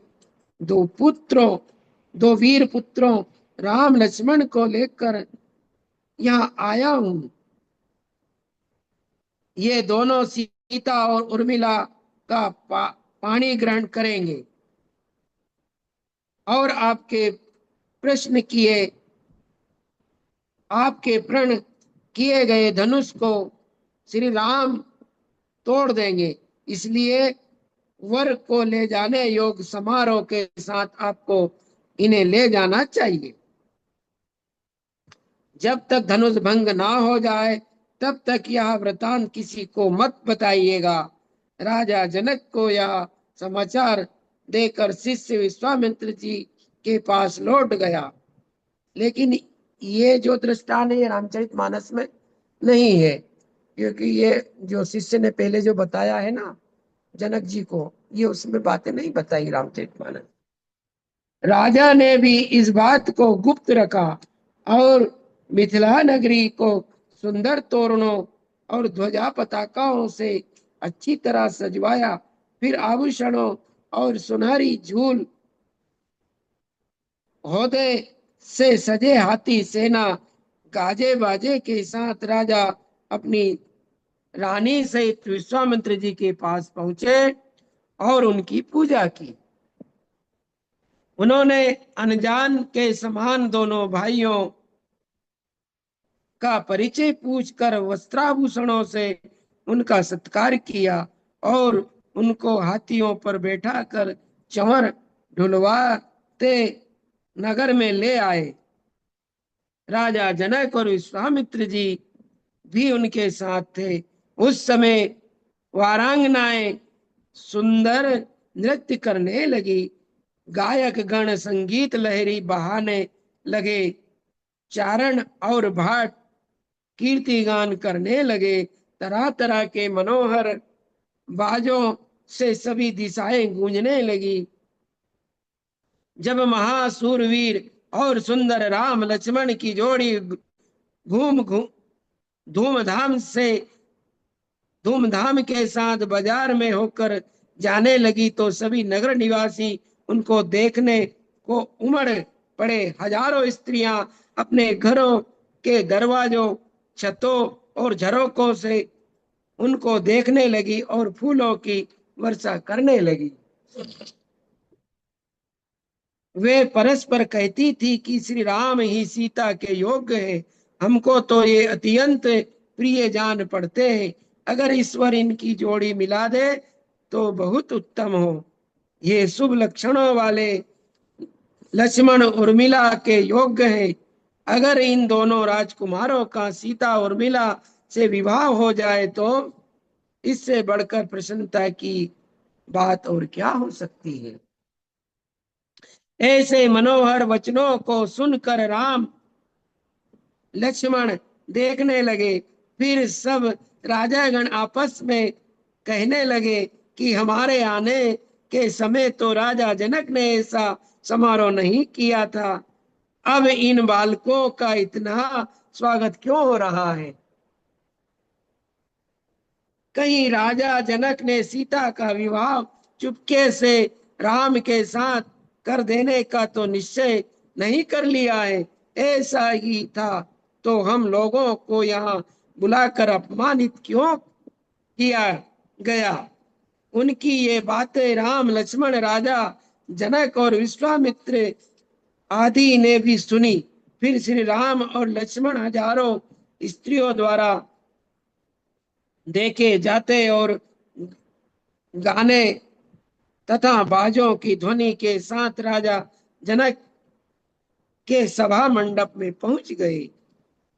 दो वीर पुत्रों राम लक्ष्मण को लेकर यहाँ आया हूँ। ये दोनों सीता और उर्मिला का पाणी ग्रहण करेंगे और आपके प्रण किए गए धनुष को श्री राम तोड़ देंगे। इसलिए वर को ले जाने योग समारोह के साथ आपको इन्हें ले जाना चाहिए। जब तक धनुष भंग ना हो जाए तब तक यह वृतांत किसी को मत बताइएगा। राजा जनक को यह समाचार देकर शिष्य विश्वामित्र जी के पास लौट गया। लेकिन ये जो दृष्टांत है ये रामचरितमानस में नहीं है, क्योंकि ये जो शिष्य ने पहले जो बताया है ना जनक जी को, ये उसमें बातें नहीं बताई रामचरितमानस। राजा ने भी इस बात को गुप्त रखा और मिथिला नगरी को सुंदर तोरणों और ध्वजा पताकाओं से अच्छी तरह सजवाया। फिर आभूषणों और सुनहरी झूल होदे से सजे हाथी सेना गाजे बाजे के साथ राजा अपनी रानी सहित विश्वामित्र जी के पास पहुंचे और उनकी पूजा की। उन्होंने अनजान के समान दोनों भाइयों का परिचय पूछकर वस्त्राभूषणों से उनका सत्कार किया और उनको हाथियों पर बैठाकर चंवर ढुलवाते नगर में ले आए। राजा जनक और विश्वामित्र जी भी उनके साथ थे। उस समय वारांगनाएं सुंदर नृत्य करने लगी। गायक गण संगीत लहरी बहाने लगे। चारण और भाट कीर्ति गान करने लगे। तरह तरह के मनोहर बाजों से सभी दिशाएं गूंजने लगी। जब महासूरवीर और सुंदर राम लक्ष्मण की जोड़ी घूम घूम धूमधाम से धूमधाम के साथ बाजार में होकर जाने लगी तो सभी नगर निवासी उनको देखने को उमड़ पड़े। हजारों स्त्रियां अपने घरों के दरवाजों, छतों और झरोकों से उनको देखने लगी और फूलों की वर्षा करने लगी। वे परस्पर कहती थी कि श्री राम ही सीता के योग्य है, हमको तो ये अत्यंत प्रिय जान पड़ते हैं। अगर ईश्वर इनकी जोड़ी मिला दे तो बहुत उत्तम हो। ये शुभ लक्षणों वाले लक्ष्मण उर्मिला के योग्य है। अगर इन दोनों राजकुमारों का सीता उर्मिला से विवाह हो जाए तो इससे बढ़कर प्रसन्नता की बात और क्या हो सकती है। ऐसे मनोहर वचनों को सुनकर राम लक्ष्मण देखने लगे। फिर सब राजागण आपस में कहने लगे कि हमारे आने के समय तो राजा जनक ने ऐसा समारोह नहीं किया था, अब इन बालकों का इतना स्वागत क्यों हो रहा है। कहीं राजा जनक ने सीता का विवाह चुपके से राम के साथ कर देने का तो निश्चय नहीं कर लिया है। ऐसा ही था तो हम लोगों को यहाँ बुलाकर अपमानित क्यों किया गया। उनकी ये बातें राम, लक्ष्मण, राजा जनक और विश्वामित्र आदि ने भी सुनी। फिर श्री राम और लक्ष्मण हजारों स्त्रियों द्वारा देखे जाते और गाने तथा बाजों की ध्वनि के साथ राजा जनक के सभा मंडप में पहुंच गए।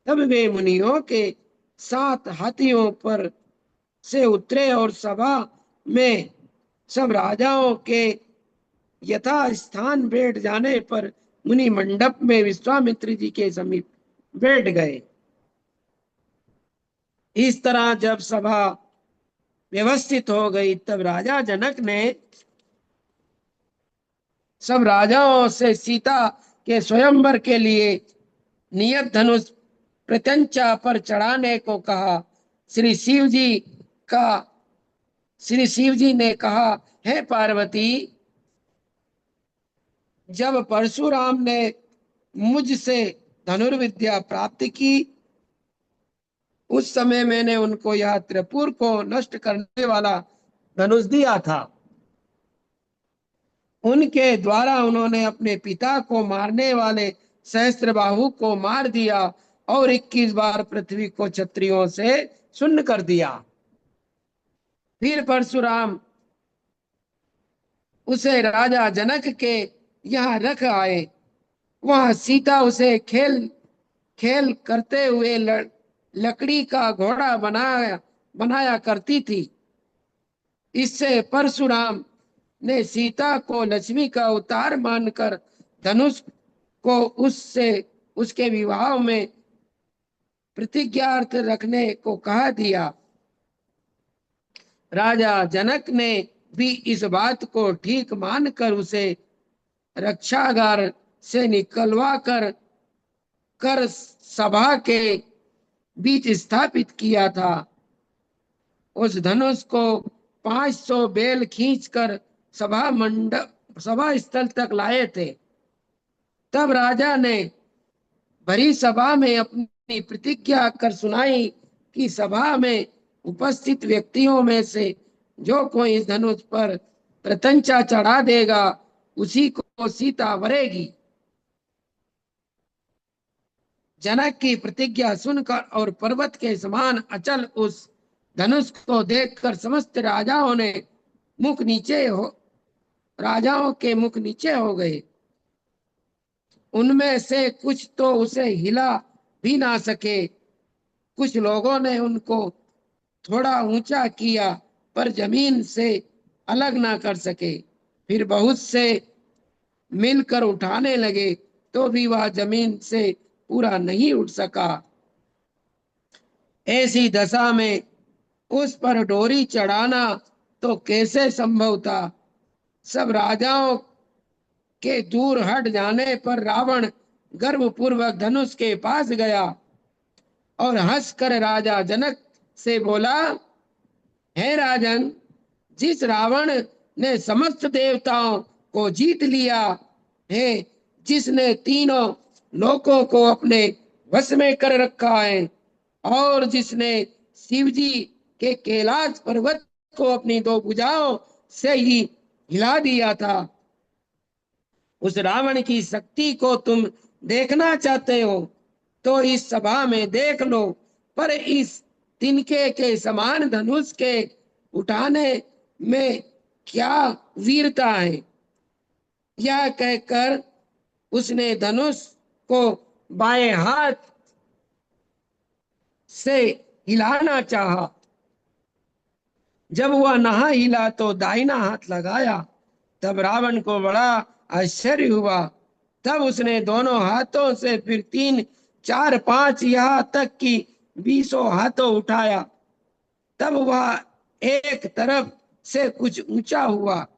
तब वे मुनियों के साथ हाथियों पर से उतरे और सभा में सब राजाओं के यथा स्थान बैठ जाने पर मुनि मंडप में विश्वामित्र जी के समीप बैठ गए। इस तरह जब सभा व्यवस्थित हो गई तब राजा जनक ने सब राजाओं से सीता के स्वयंवर के लिए नियत धनुष प्रत्यंचा पर चढ़ाने को कहा। श्री शिव जी ने कहा, हे पार्वती, जब परशुराम ने मुझसे धनुर्विद्या प्राप्त की उस समय मैंने उनको यह त्रिपुर को नष्ट करने वाला धनुष दिया था। उनके द्वारा उन्होंने अपने पिता को मारने वाले सहस्त्रबाहु को मार दिया और 21 बार पृथ्वी को क्षत्रियों से शून्य कर दिया। फिर परशुराम उसे राजा जनक के यहाँ रख आए। वहां सीता उसे खेल खेल करते हुए लकड़ी का घोड़ा बनाया करती थी। इससे परशुराम ने सीता को लक्ष्मी का अवतार मानकर धनुष को उससे उसके विवाह में प्रतिज्ञार्थ रखने को कहा दिया। राजा जनक ने भी इस बात को ठीक मानकर उसे रक्षागार से निकलवा कर सभा के बीच स्थापित किया था। उस धनुष को 500 बैल खींचकर सभा स्थल तक लाए थे। तब राजा ने भरी सभा में अपनी प्रतिज्ञा कर सुनाई कि सभा में उपस्थित व्यक्तियों में से जो कोई इस धनुष पर प्रत्यंचा चढ़ा देगा उसी को सीता वरेगी। जनक की प्रतिज्ञा सुनकर और पर्वत के समान अचल उस धनुष को देखकर समस्त राजाओं के मुख नीचे हो गए। उनमें से कुछ तो उसे हिला भी ना सके। कुछ लोगों ने उनको थोड़ा ऊंचा किया पर जमीन से अलग ना कर सके। फिर बहुत से मिलकर उठाने लगे तो भी वह जमीन से पूरा नहीं उठ सका। ऐसी दशा में उस पर डोरी चढ़ाना तो कैसे संभव था। सब राजाओं के दूर हट जाने पर रावण गर्वपूर्वक धनुष के पास गया और हंसकर राजा जनक से बोला, हे राजन, जिस रावण ने समस्त देवताओं को जीत लिया है, जिसने तीनों लोकों को अपने वश में कर रखा है, और जिसने शिव जी के कैलाश पर्वत को अपनी दो भुजाओं से ही हिला दिया था, उस रावण की शक्ति को तुम देखना चाहते हो तो इस सभा में देख लो, पर इस तिनके के समान धनुष के उठाने में क्या वीरता है। यह कहकर उसने धनुष को बाएं हाथ से हिलाना चाहा। जब वह नहा हिला तो दाहिना हाथ लगाया, तब रावण को बड़ा आश्चर्य हुआ। तब उसने दोनों हाथों से फिर 3 4 5 यहाँ तक कि 20 हाथों उठाया। तब वह एक तरफ से कुछ ऊंचा हुआ।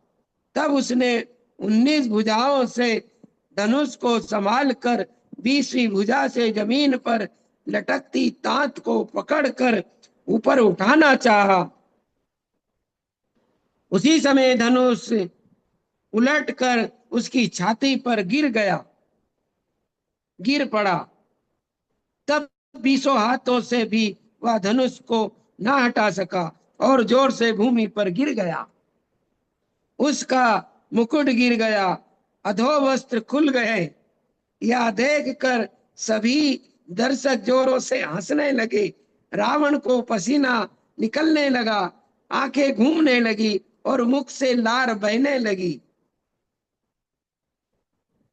तब उसने 19 भुजाओं से धनुष को संभाल कर 20वीं भुजा से जमीन पर लटकती तांत को पकड़कर ऊपर उठाना चाहा। उसी समय धनुष उलटकर उसकी छाती पर गिर पड़ा। तब 20 हाथों से भी वह धनुष को ना हटा सका और जोर से भूमि पर गिर गया। उसका मुकुट गिर गया, अधो वस्त्र खुल गए। यह देखकर सभी दर्शक जोरों से हंसने लगे। रावण को पसीना निकलने लगा, आंखें घूमने लगी और मुख से लार बहने लगी।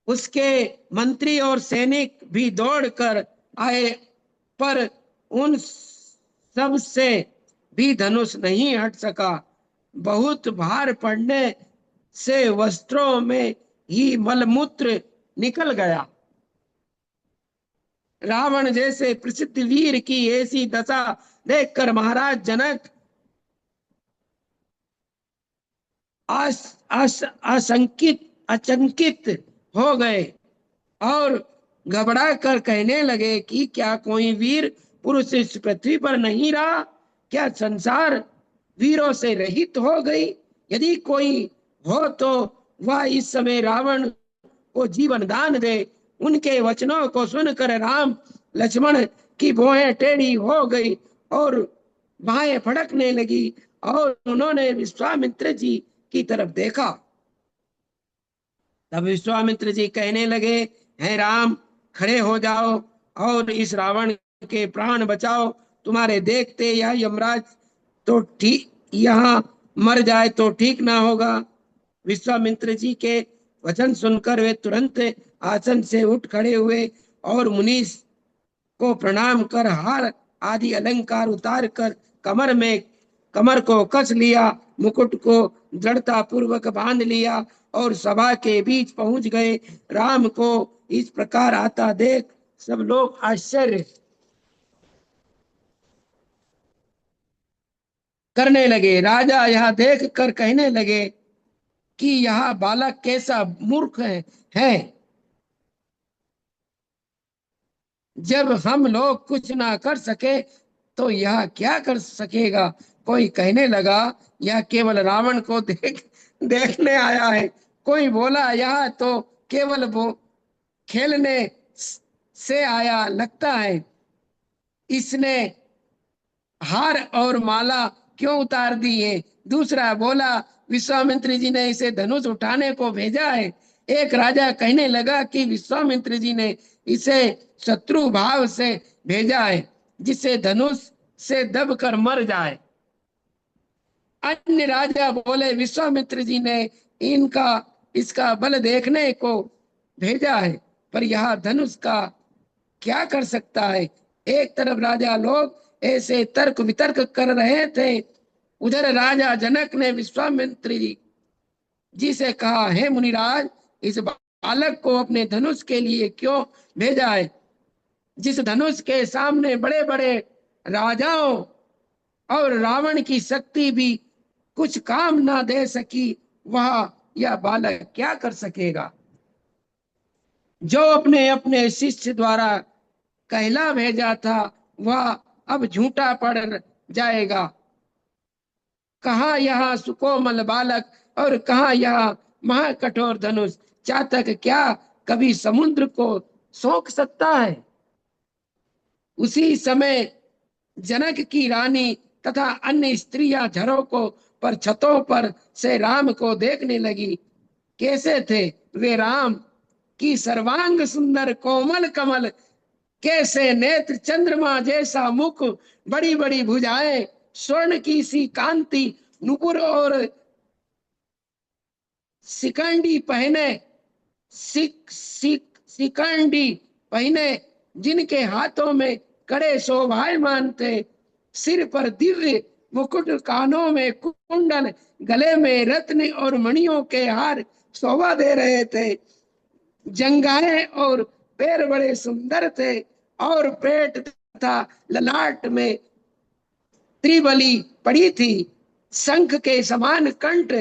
उसके मंत्री और सैनिक भी दौड़कर आए, पर उन सब से भी धनुष नहीं हट सका। बहुत भार पड़ने से वस्त्रों में ही मलमूत्र निकल गया। रावण जैसे प्रसिद्ध वीर की ऐसी दशा देखकर महाराज जनक अचंकित हो गए और घबरा कर कहने लगे कि क्या कोई वीर पुरुष इस पृथ्वी पर नहीं रहा? क्या संसार वीरों से रहित हो गई? यदि कोई हो तो वह इस समय रावण को जीवन दान दे। उनके वचनों को सुनकर राम लक्ष्मण की भौहें टेढ़ी हो गई और बाहें फड़कने लगी और उन्होंने विश्वामित्र जी की तरफ देखा। तब विश्वामित्र जी कहने लगे, हे राम, खड़े हो जाओ और इस रावण के प्राण बचाओ। तुम्हारे देखते यह यमराज तो ठीक यहाँ मर जाए तो ठीक ना होगा। विश्वामित्र जी के वचन सुनकर वे तुरंत आसन से उठ खड़े हुए और मुनीष को प्रणाम कर हार आदि अलंकार उतार कर कमर को कस लिया, मुकुट को दृढ़ता पूर्वक बांध लिया और सभा के बीच पहुंच गए। राम को इस प्रकार आता देख सब लोग आश्चर्य करने लगे। राजा यह देख कर कहने लगे कि यह बालक कैसा मूर्ख है। जब हम लोग कुछ ना कर सके तो यह क्या कर सकेगा? कोई कहने लगा, यह केवल रावण को देखने आया है। कोई बोला, यह तो केवल वो खेलने से आया लगता है। इसने हार और माला क्यों उतार दी है? दूसरा बोला, विश्वामित्र जी ने इसे धनुष उठाने को भेजा है। एक राजा कहने लगा कि विश्वामित्र जी ने इसे शत्रु भाव से भेजा है, जिससे धनुष से दबकर मर जाए। अन्य राजा बोले, विश्वामित्र जी ने इसका बल देखने को भेजा है, पर यह धनुष का क्या कर सकता है। एक तरफ राजा लोग ऐसे तर्क वितर्क कर रहे थे, उधर राजा जनक ने विश्वामित्र जी से कहा, हे मुनिराज, इस बालक को अपने धनुष के लिए क्यों भेजा है? जिस धनुष के सामने बड़े बड़े राजाओं और रावण की शक्ति भी कुछ काम ना दे सकी, वह यह बालक क्या कर सकेगा? जो अपने अपने शिष्य द्वारा कहला भेजा था, वह अब झूठा पड़ जाएगा। कहाँ यहाँ सुकोमल बालक और कहाँ यहाँ महाकठोर धनुष। चातक क्या कभी समुद्र को सोख सकता है। उसी समय जनक की रानी तथा अन्य स्त्रियां झरोकों पर छतों पर से राम को देखने लगी। कैसे थे वे राम की सर्वांग सुंदर कोमल कमल, कैसे नेत्र चंद्रमा जैसा मुख, बड़ी बड़ी भुजाएं, स्वर्ण की सी कांति, नुपुर और सिकंडी पहने, सिकंडी पहने, जिनके हाथों में कड़े शोभायमान थे, सिर पर दिव्य मुकुट, कानों में कुंडल, गले में रत्न और मणियों के हार शोभा दे रहे थे। जंघाएं और पैर बड़े सुंदर थे और पेट तथा ललाट में त्रिबली पड़ी थी। शंख के समान कंठ,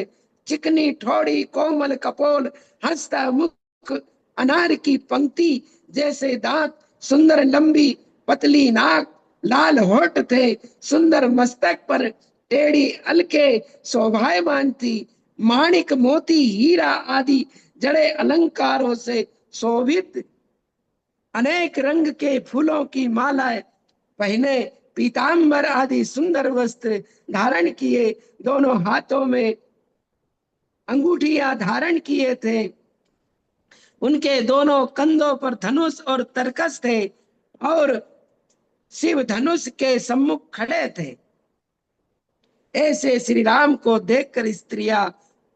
चिकनी ठोड़ी, कोमल कपोल, हंसता मुख, अनार की पंक्ति जैसे दांत, सुंदर लंबी पतली नाक, लाल होठ थे। सुंदर मस्तक पर टेढ़ी अलके शोभायमान थी। माणिक मोती हीरा आदि जड़े अलंकारों से शोभित, अनेक रंग के फूलों की मालाएं पहने, पीतांबर आदि सुंदर वस्त्र धारण किए, दोनों हाथों में अंगूठियां धारण किए थे। उनके दोनों कंधों पर धनुष और तरकस थे और शिव धनुष के सम्मुख खड़े थे। ऐसे श्री राम को देखकर स्त्रियां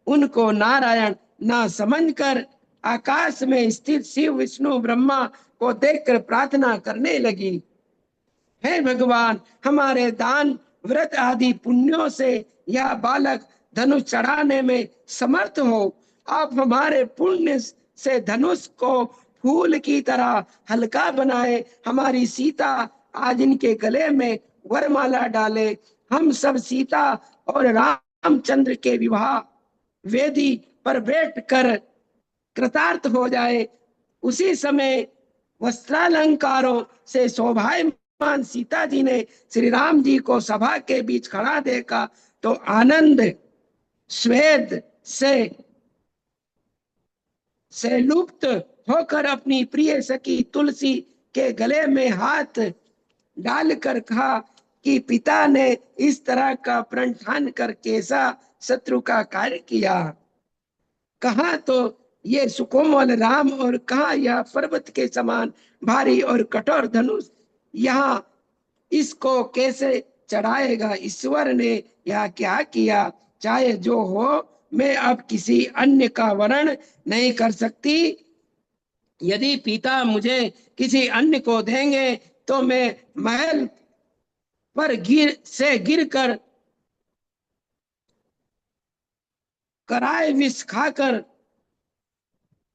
उनको नारायण न समझकर आकाश में स्थित शिव विष्णु ब्रह्मा को देखकर प्रार्थना करने लगी। हे भगवान, हमारे दान व्रत आदि पुण्यों से यह बालक धनुष चढ़ाने में समर्थ हो। आप हमारे पुण्य से धनुष को फूल की तरह हल्का बनाए, हमारी सीता आज इनके गले में वरमाला डाले। हम सब सीता और रामचंद्र के विवाह वेदी पर बैठकर कृतार्थ हो जाए। उसी समय वस्त्रालंकारों से शोभायमान सीता जी ने श्री राम जी को सभा के बीच खड़ा देखा तो आनंद स्वेद से लुप्त होकर अपनी प्रिय सखी तुलसी के गले में हाथ डालकर कहा कि पिता ने इस तरह का प्रण ठान कर कैसा शत्रु का कार्य किया। कहाँ तो ये सुकोमल राम और कहाँ यह पर्वत के समान भारी और कठोर धनुष। यहाँ इसको कैसे चढ़ाएगा। ईश्वर ने यह क्या किया। चाहे जो हो, मैं अब किसी अन्य का वर्ण नहीं कर सकती। यदि पिता मुझे किसी अन्य को देंगे तो मैं महल पर गिरकर कराए विष खाकर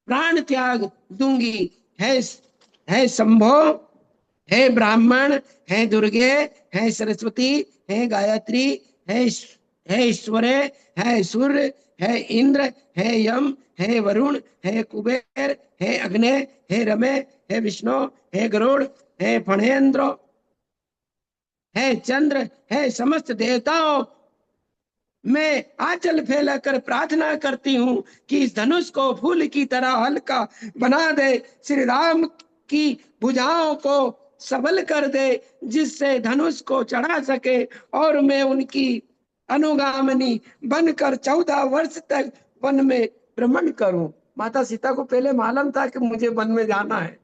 प्राण त्याग दूंगी। है शंभो, है ब्राह्मण, है दुर्गे, है सरस्वती, है गायत्री, है ईश्वरे, है सूर्य, है इंद्र, है यम, है वरुण, है कुबेर, है अग्नि, है रमे, है विष्णु, है गरुड़, है फणेन्द्र, है चंद्र, है समस्त देवताओं, मैं आंचल फैलाकर प्रार्थना करती हूँ कि इस धनुष को फूल की तरह हल्का बना दे, श्री राम की भुजाओं को सबल कर दे, जिससे धनुष को चढ़ा सके और मैं उनकी अनुगामिनी बनकर 14 वर्ष तक वन में भ्रमण करूं। माता सीता को पहले मालूम था कि मुझे वन में जाना है।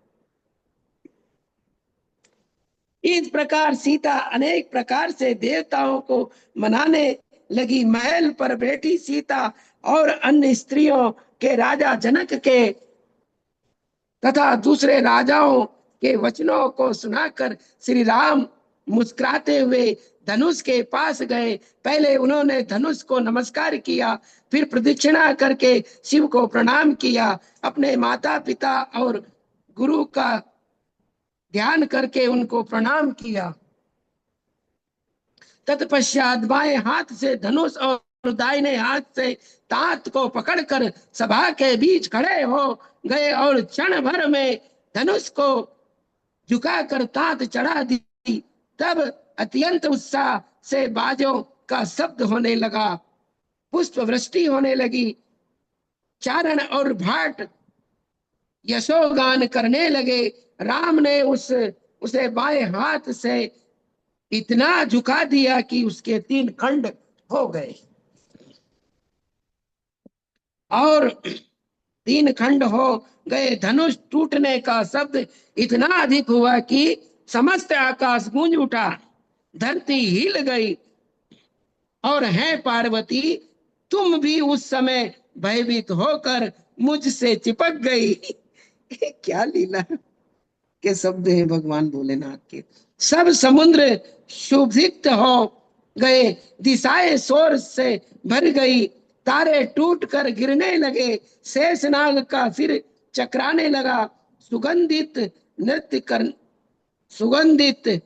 इस प्रकार सीता अनेक प्रकार से देवताओं को मनाने लगी। महल पर बैठी सीता और अन्य स्त्रियों के राजा जनक के तथा दूसरे राजाओं के वचनों को सुनाकर श्री राम मुस्कुराते हुए धनुष के पास गए। पहले उन्होंने धनुष को नमस्कार किया, फिर प्रदक्षिणा करके शिव को प्रणाम किया, अपने माता पिता और गुरु का ध्यान करके उनको प्रणाम किया। तत्पश्चात बाएं हाथ से धनुष और दाहिने हाथ से तात को पकड़कर सभा के बीच खड़े हो गए और क्षण भर में धनुष को झुकाकर तात चढ़ा दी। तब अत्यंत उत्साह से बाजों का शब्द होने लगा, पुष्प वृष्टि होने लगी, चारण और भाट यशोगान करने लगे। राम ने उसे बाएं हाथ से इतना झुका दिया कि उसके 3 खंड हो गए, और 3 खंड हो गए। धनुष टूटने का शब्द इतना अधिक हुआ कि समस्त आकाश गूंज उठा, धरती हिल गई। और है पार्वती, तुम भी उस समय भयभीत होकर मुझसे चिपक गई। क्या लीला के शब्द हैं भगवान भोलेनाथ के। सब समुद्र क्षुब्ध हो गए, दिशाएं शोर से भर गई, तारे टूट कर गिरने लगे, शेषनाग का सिर चकराने लगा, सुगंधित नृत्य कर सुगंधित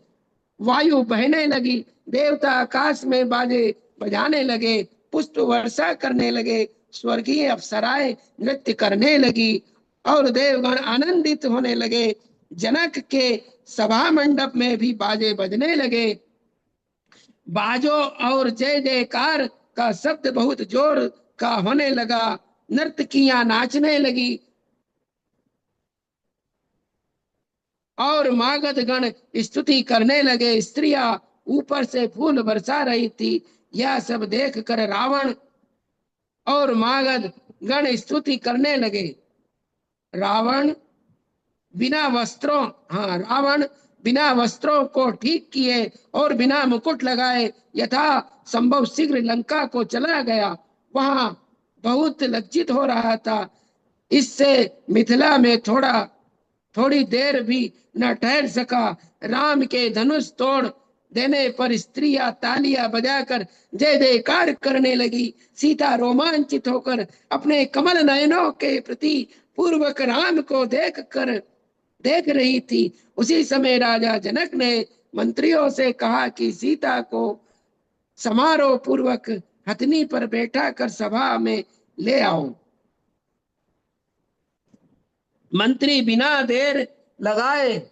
वायु बहने लगी, देवता आकाश में बाजे बजाने लगे, पुष्प वर्षा करने लगे, स्वर्गीय अप्सराएं नृत्य करने लगी और देवगण आनंदित होने लगे। जनक के सभा मंडप में भी बाजे बजने लगे। बाजों और जय जयकार का शब्द बहुत जोर का होने लगा, नर्तकियां नाचने लगी और मागध गण स्तुति करने लगे। स्त्रियां ऊपर से फूल बरसा रही थी। यह सब देख कर रावण और मागध गण स्तुति करने लगे। रावण बिना वस्त्रों हाँ रावण बिना वस्त्रों को ठीक किए और बिना मुकुट लगाए यथा संभव शीघ्र लंका को चला गया। वहां बहुत लज्जित हो रहा था। इससे मिथिला में थोड़ी देर भी न ठहर सका। राम के धनुष तोड़ देने पर स्त्रियां तालियां बजाकर जय जयकार करने लगी। सीता रोमांचित होकर अपने कमल नयनों के प्रति पूर्वक राम को देख रही थी। उसी समय राजा जनक ने मंत्रियों से कहा कि सीता को समारोह पूर्वक हथनी पर बैठा कर सभा में ले आओ। मंत्री बिना देर लगाए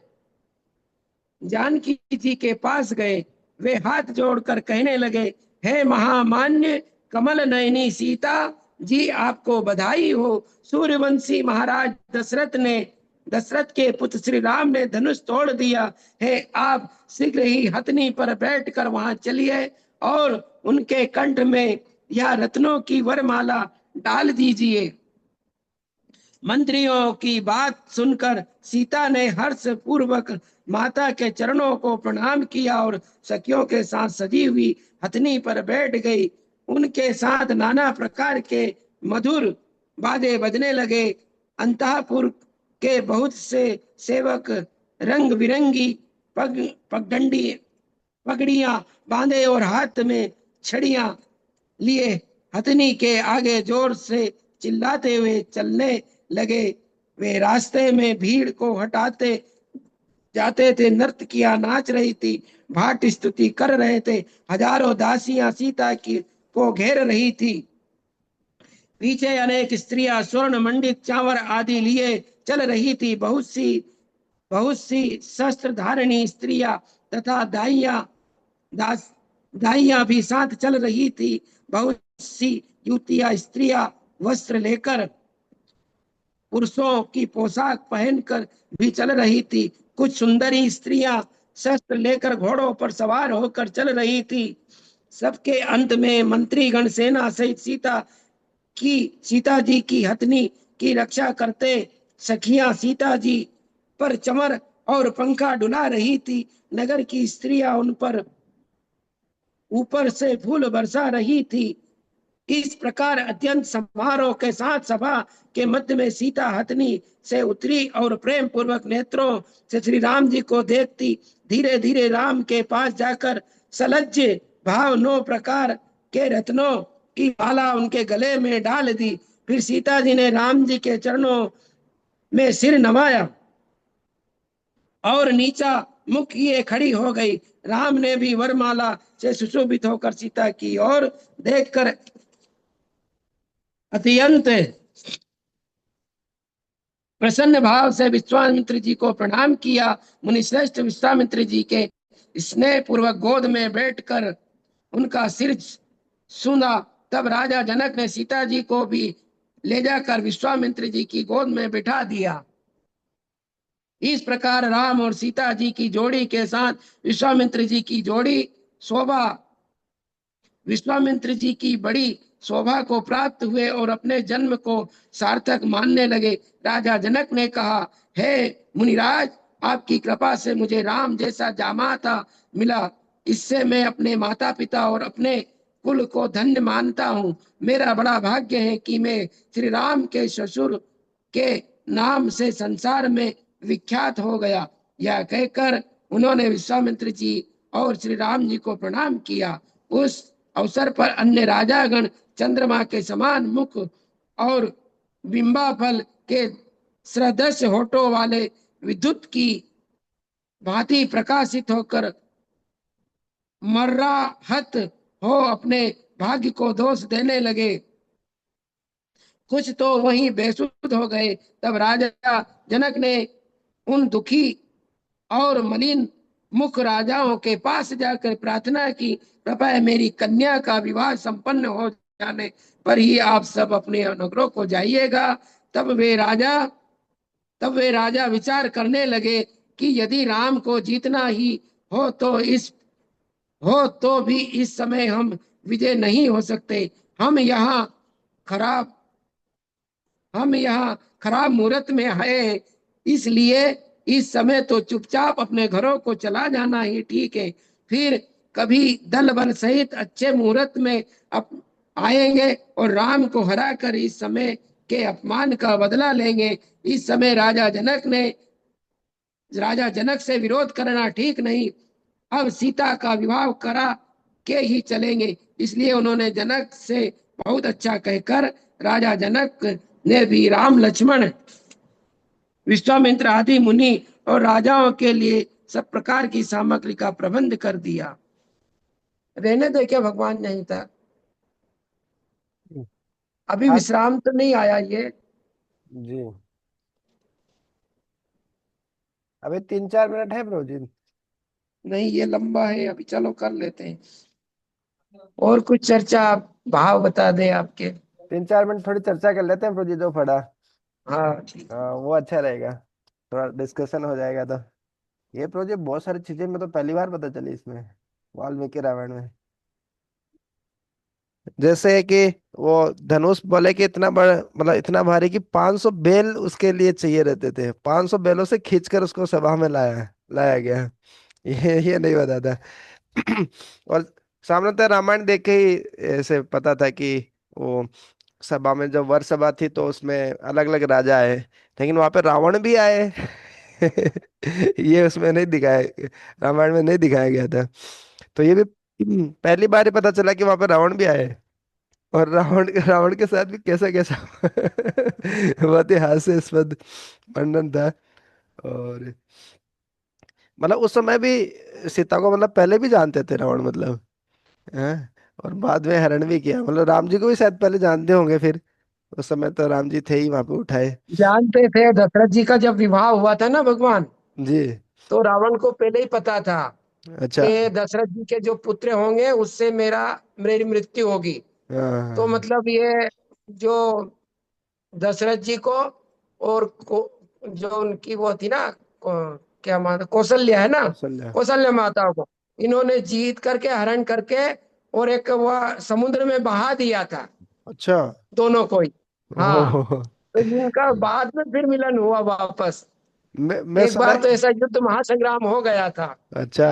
जानकी जी के पास गए। वे हाथ जोड़कर कहने लगे, हे महामान्य कमल नयनी सीता जी, आपको बधाई हो। सूर्यवंशी महाराज दशरथ के पुत्र श्री राम ने धनुष तोड़ दिया है। आप शीघ्र ही हथनी पर बैठकर वहां चलिए और उनके कंठ में यह रत्नों की वरमाला डाल दीजिए। मंत्रियों की बात सुनकर सीता ने हर्ष पूर्वक माता के चरणों को प्रणाम किया और सखियों के साथ सजी हुई हथनी पर बैठ गई। उनके साथ नाना प्रकार के मधुर बाजे बजने लगे। अंतःपुर के बहुत से सेवक रंग बिरंगी पगड़ियां बांधे और हाथ में छड़ियां लिए हथनी के आगे जोर से चिल्लाते हुए चलने लगे। वे रास्ते में भीड़ को हटाते जाते थे। नर्तकियां नाच रही थी, भाट स्तुति कर रहे थे। हजारों दासियां सीता की को घेर रही थी। पीछे अनेक स्त्रियां स्वर्ण मंडित चावर आदि लिए चल रही थी। बहुत सी शस्त्र धारिणी स्त्रियां तथा दाइयां भी साथ चल रही थी। बहुत सी युवतियां स्त्रियां वस्त्र लेकर पुरुषों की पोशाक पहनकर भी चल रही थी। कुछ सुंदरी स्त्रियां शस्त्र लेकर घोड़ों पर सवार होकर चल रही थी। सबके अंत में मंत्रीगण सेना सहित सीता जी की हथनी की रक्षा करते सखियां सीता जी पर चमर और पंखा डुला रही थी। नगर की स्त्रियां उन पर ऊपर से फूल बरसा रही थी। इस प्रकार अत्यंत समारोह के साथ सभा के मध्य में सीता हथनी से उतरी और प्रेम पूर्वक नेत्रों से श्री राम जी को देखती धीरे धीरे राम के पास जाकर सलज्ज भाव 9 प्रकार के रत्नों की माला उनके गले में डाल दी। फिर सीता जी ने राम जी के चरणों में सिर नवाया और नीचा मुख किए खड़ी हो गई। राम ने भी वरमाला से सुशोभित होकर सीता की ओर देखकर अत्यंत प्रसन्न भाव से विश्वामित्र जी को प्रणाम किया। मुनिश्रेष्ठ विश्वामित्र जी के स्नेह पूर्वक गोद में बैठकर उनका सिर सूंधा। तब राजा जनक ने सीता जी को भी ले जाकर विश्वामित्र जी की गोद में बिठा दिया। इस प्रकार राम और सीता जी की जोड़ी के साथ विश्वामित्र जी की जोड़ी शोभा विश्वामित्र जी की बड़ी शोभा को प्राप्त हुए और अपने जन्म को सार्थक मानने लगे। राजा जनक ने कहा, हे मुनिराज, आपकी कृपा से मुझे राम जैसा जामाता मिला। इससे मैं अपने माता पिता और अपने कुल को धन्य मानता हूँ। मेरा बड़ा भाग्य है कि मैं श्री राम के ससुर के नाम से संसार में विख्यात हो गया। यह कहकर उन्होंने विश्वामित्र जी और श्री राम जी को प्रणाम किया। उस अवसर पर अन्य राजागण चंद्रमा के समान मुख और बिंबा फल के सदृश होठों वाले विद्युत की भांति प्रकाशित होकर मर्राहत हो अपने भाग्य को दोष देने लगे। कुछ तो वहीं बेसुध हो गए। तब राजा जनक ने उन दुखी और मलिन मुख राजाओं के पास जाकर प्रार्थना की, कृपया मेरी कन्या का विवाह संपन्न हो जाने पर ही आप सब अपने अनुग्रह को जाइएगा। तब वे राजा विचार करने लगे कि यदि राम को जीतना ही हो तो इस हो तो भी इस समय हम विजय नहीं हो सकते। हम यहाँ खराब हम यहाँ खराब मुहूर्त में हैं, इसलिए इस समय तो चुपचाप अपने घरों को चला जाना ही ठीक है। फिर कभी दल बल सहित अच्छे मुहूर्त में आएंगे और राम को हराकर इस समय के अपमान का बदला लेंगे। इस समय राजा जनक से विरोध करना ठीक नहीं। अब सीता का विवाह करा के ही चलेंगे। इसलिए उन्होंने जनक से बहुत अच्छा कहकर राजा जनक ने भी राम लक्ष्मण विश्वामित्र आदि मुनि और राजाओं के लिए सब प्रकार की सामग्री का प्रबंध कर दिया। रहने दे क्या भगवान नहीं था, अभी आज विश्राम तो नहीं आया ये। जी, अभी 3-4 मिनट है ब्रो जी। नहीं, ये लंबा है, अभी चलो कर लेते हैं। और कुछ चर्चा भाव बता दे आपके। 3-4 मिनट थोड़ी चर्चा कर लेते हैं ब्रो जी, जो पड़ा। हाँ ठीक है। हाँ, वो अच्छा रहेगा, थोड़ा डिस्कशन हो जाएगा। तो ये प्रोजेक्ट बहुत सारी चीजें में तो पहली बार पता चली इसमें, वाल्मीकि रामायण में। जैसे कि वो धनुष बोले कि इतना बड़ा, मतलब इतना भारी कि 500 बैल उसके लिए चाहिए रहते थे। 500 बैलों से खींचकर उसको सभा में लाया गया। ये नहीं बता था। और सामने तो रामायण देख के ही ऐसे पता था कि वो सभा में, जब वर सभा थी तो उसमें अलग अलग राजा आए, लेकिन वहां पे रावण भी आए। ये उसमें नहीं दिखाया, रामायण में नहीं दिखाया गया था। तो ये भी पहली बार ही पता चला कि वहां पे रावण भी आए। और रावण के साथ भी कैसा कैसा बहुत ही हास्यास्पद वर्णन था। और मतलब उस समय भी सीता को मतलब पहले भी जानते थे रावण, मतलब हैं? और बाद में हरण भी किया, मतलब राम जी को भी शायद पहले जानते होंगे फिर। उस समय तो राम जी थे ही वहां पे उठाए। जानते थे, दशरथ जी का जब विवाह हुआ था ना भगवान, जी। तो रावण को पहले ही पता था अच्छा। कि दशरथ जी के जो पुत्र होंगे उससे मेरी मृत्यु होगी। तो हाँ। मतलब ये जो दशरथ जी को और जो उनकी वो थी ना, क्या माता कौशल्या है ना, कौशल्या। कौशल्या माता को इन्होंने जीत करके हरण करके और एक वह समुद्र में बहा दिया था, अच्छा। दोनों को ही। हाँ, ओह। तो इनका बाद में फिर मिलन हुआ वापस। मैं एक सुना। बार तो ऐसा युद्ध महासंग्राम हो गया था। अच्छा,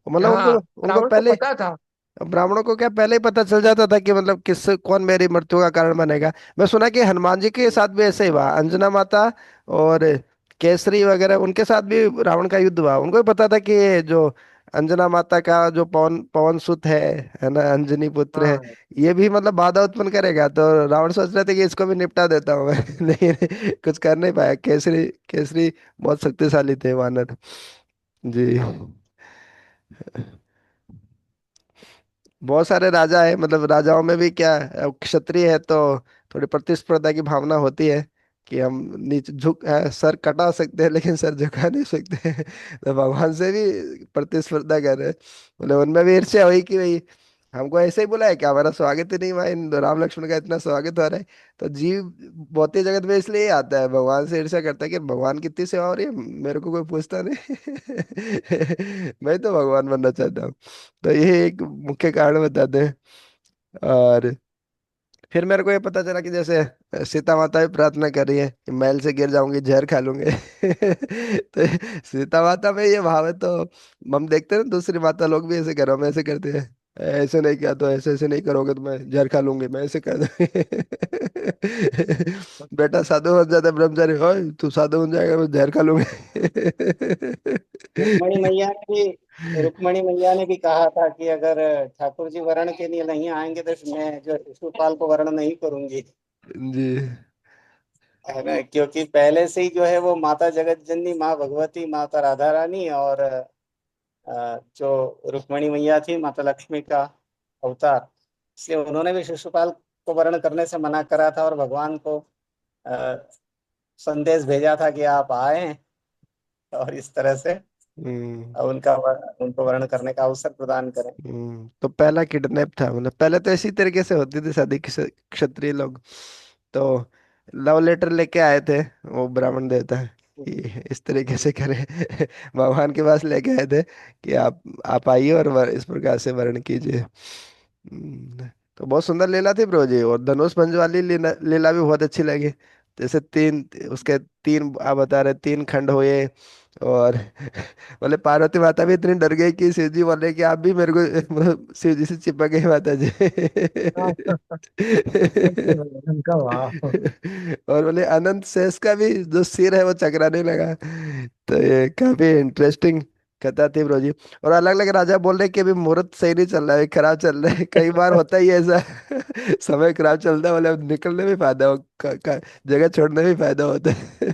मतलब उनको हाँ, उनको रावण को पहले, पता था। ब्राह्मणों को क्या पहले ही पता चल जाता था कि मतलब किस कौन मेरी मृत्यु का कारण बनेगा। मैं सुना कि हनुमान जी के साथ भी ऐसे ही हुआ, अंजना माता और केसरी वगैरह, उनके साथ भी रावण का युद्ध हुआ। उनको भी पता था कि ये जो अंजना माता का जो पवन पवन सुत है ना, अंजनी पुत्र है, हाँ, ये भी मतलब बाधा उत्पन्न करेगा। तो रावण सोच रहे थे कि इसको भी निपटा देता हूँ मैं। लेकिन कुछ कर नहीं पाया। केसरी केसरी बहुत शक्तिशाली थे वानर। जी। बहुत सारे राजा है, मतलब राजाओं में भी क्या, अब क्षत्रिय है तो थोड़ी प्रतिस्पर्धा की भावना होती है। कि हम नीचे सर कटा सकते हैं लेकिन सर झुका नहीं सकते हैं। तो भगवान से भी प्रतिस्पर्धा कर रहे हैं। बोले उनमें भी ईर्ष्या हुई कि भाई हमको ऐसे ही बुलाया है क्या, हमारा स्वागत ही नहीं हुआ, इन राम लक्ष्मण का इतना स्वागत हो रहा है। तो जीव भौतिक जगत में इसलिए ही आता है, भगवान से ईर्ष्या करता है कि भगवान की इतनी सेवा हो रही है, मेरे को कोई पूछता नहीं। मैं तो भगवान बनना चाहता हूँ। तो ये एक मुख्य कारण बताते हैं। और फिर मेरे को ये पता चला कि जैसे सीता माता भी प्रार्थना कर रही है कि महल से गिर जाऊंगी जहर खा लूंगे। तो सीता माता में ये भाव है, तो हम देखते हैं ना दूसरी माता लोग भी ऐसे करो, हम ऐसे करते हैं, ऐसे नहीं किया तो ऐसे ऐसे नहीं करोगे तो मैं जहर खा लूंगी, मैं ऐसे कर दूंगी। बेटा साधु बन जाता है ब्रह्मचारी, हो तू साधु बन जाएगा मैं जहर खा लूंगी। रुक्मणी मैया ने भी रुक्मणी मैया ने भी कहा था कि अगर ठाकुर जी वर्ण के लिए नहीं आएंगे तो मैं जो शिशुपाल को वर्ण नहीं करूंगी। जी। है ना, क्योंकि पहले से ही जो है वो माता जगत जननी माँ भगवती माता राधा रानी और जो रुक्मणी मैया थी माता लक्ष्मी का अवतार, इसलिए उन्होंने भी शिशुपाल को वर्ण करने से मना करा था और भगवान को अ, संदेश भेजा था कि आप आए और इस तरह से हम्म। उनको वर्ण करने का अवसर प्रदान करें। तो पहला किडनैप था, मतलब पहले तो इसी तरीके से होती थी शादी क्षत्रिय लोग। तो लव लेटर लेके आए थे वो ब्राह्मण देवता कि इस तरीके से करें। भगवान के पास लेके आए थे कि आप आइए और इस प्रकार से वर्ण कीजिए। तो बहुत सुंदर लीला थी प्रभु जी, और धनुष भंज वाली लीला लीला भी बहुत अच्छी लगी। जैसे तीन उसके तीन आप बता रहे तीन खंड हुए। और बोले पार्वती माता भी इतनी डर गई कि शिव जी बोले कि आप भी मेरे को मतलब शिव जी से चिपक गए माता जी। हाँ, उनका वाह। और बोले अनंत शेष का भी जो सिर है वो चकराने लगा। तो ये काफी इंटरेस्टिंग कथा थी ब्रो जी। और अलग अलग राजा बोल रहे कि अभी मुहूर्त सही नहीं चल रहा है, खराब चल रहा है, कई बार होता ही है ऐसा। समय खराब चलता है, बोले अब निकलने में फायदा हो, जगह छोड़ने में फायदा होता है।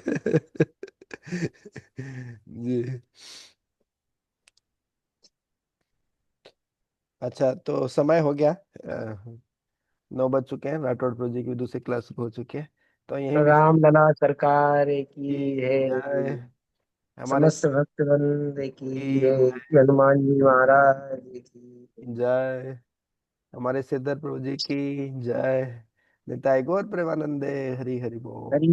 जी। अच्छा तो समय हो गया, 9 बज चुके हैं, राठौड़ प्रोजेक्ट की भी दूसरी क्लास शुरू हो चुकी है। तो यहीं राम लला सरकार की की है। जय। हमारे समस्त भक्त वृंद की की है। हनुमान जी महाराज की। जय। हमारे सिद्धर प्रभु जी की जय। निताई गौर प्रेमानंदे। हरि हरि बोल। हरि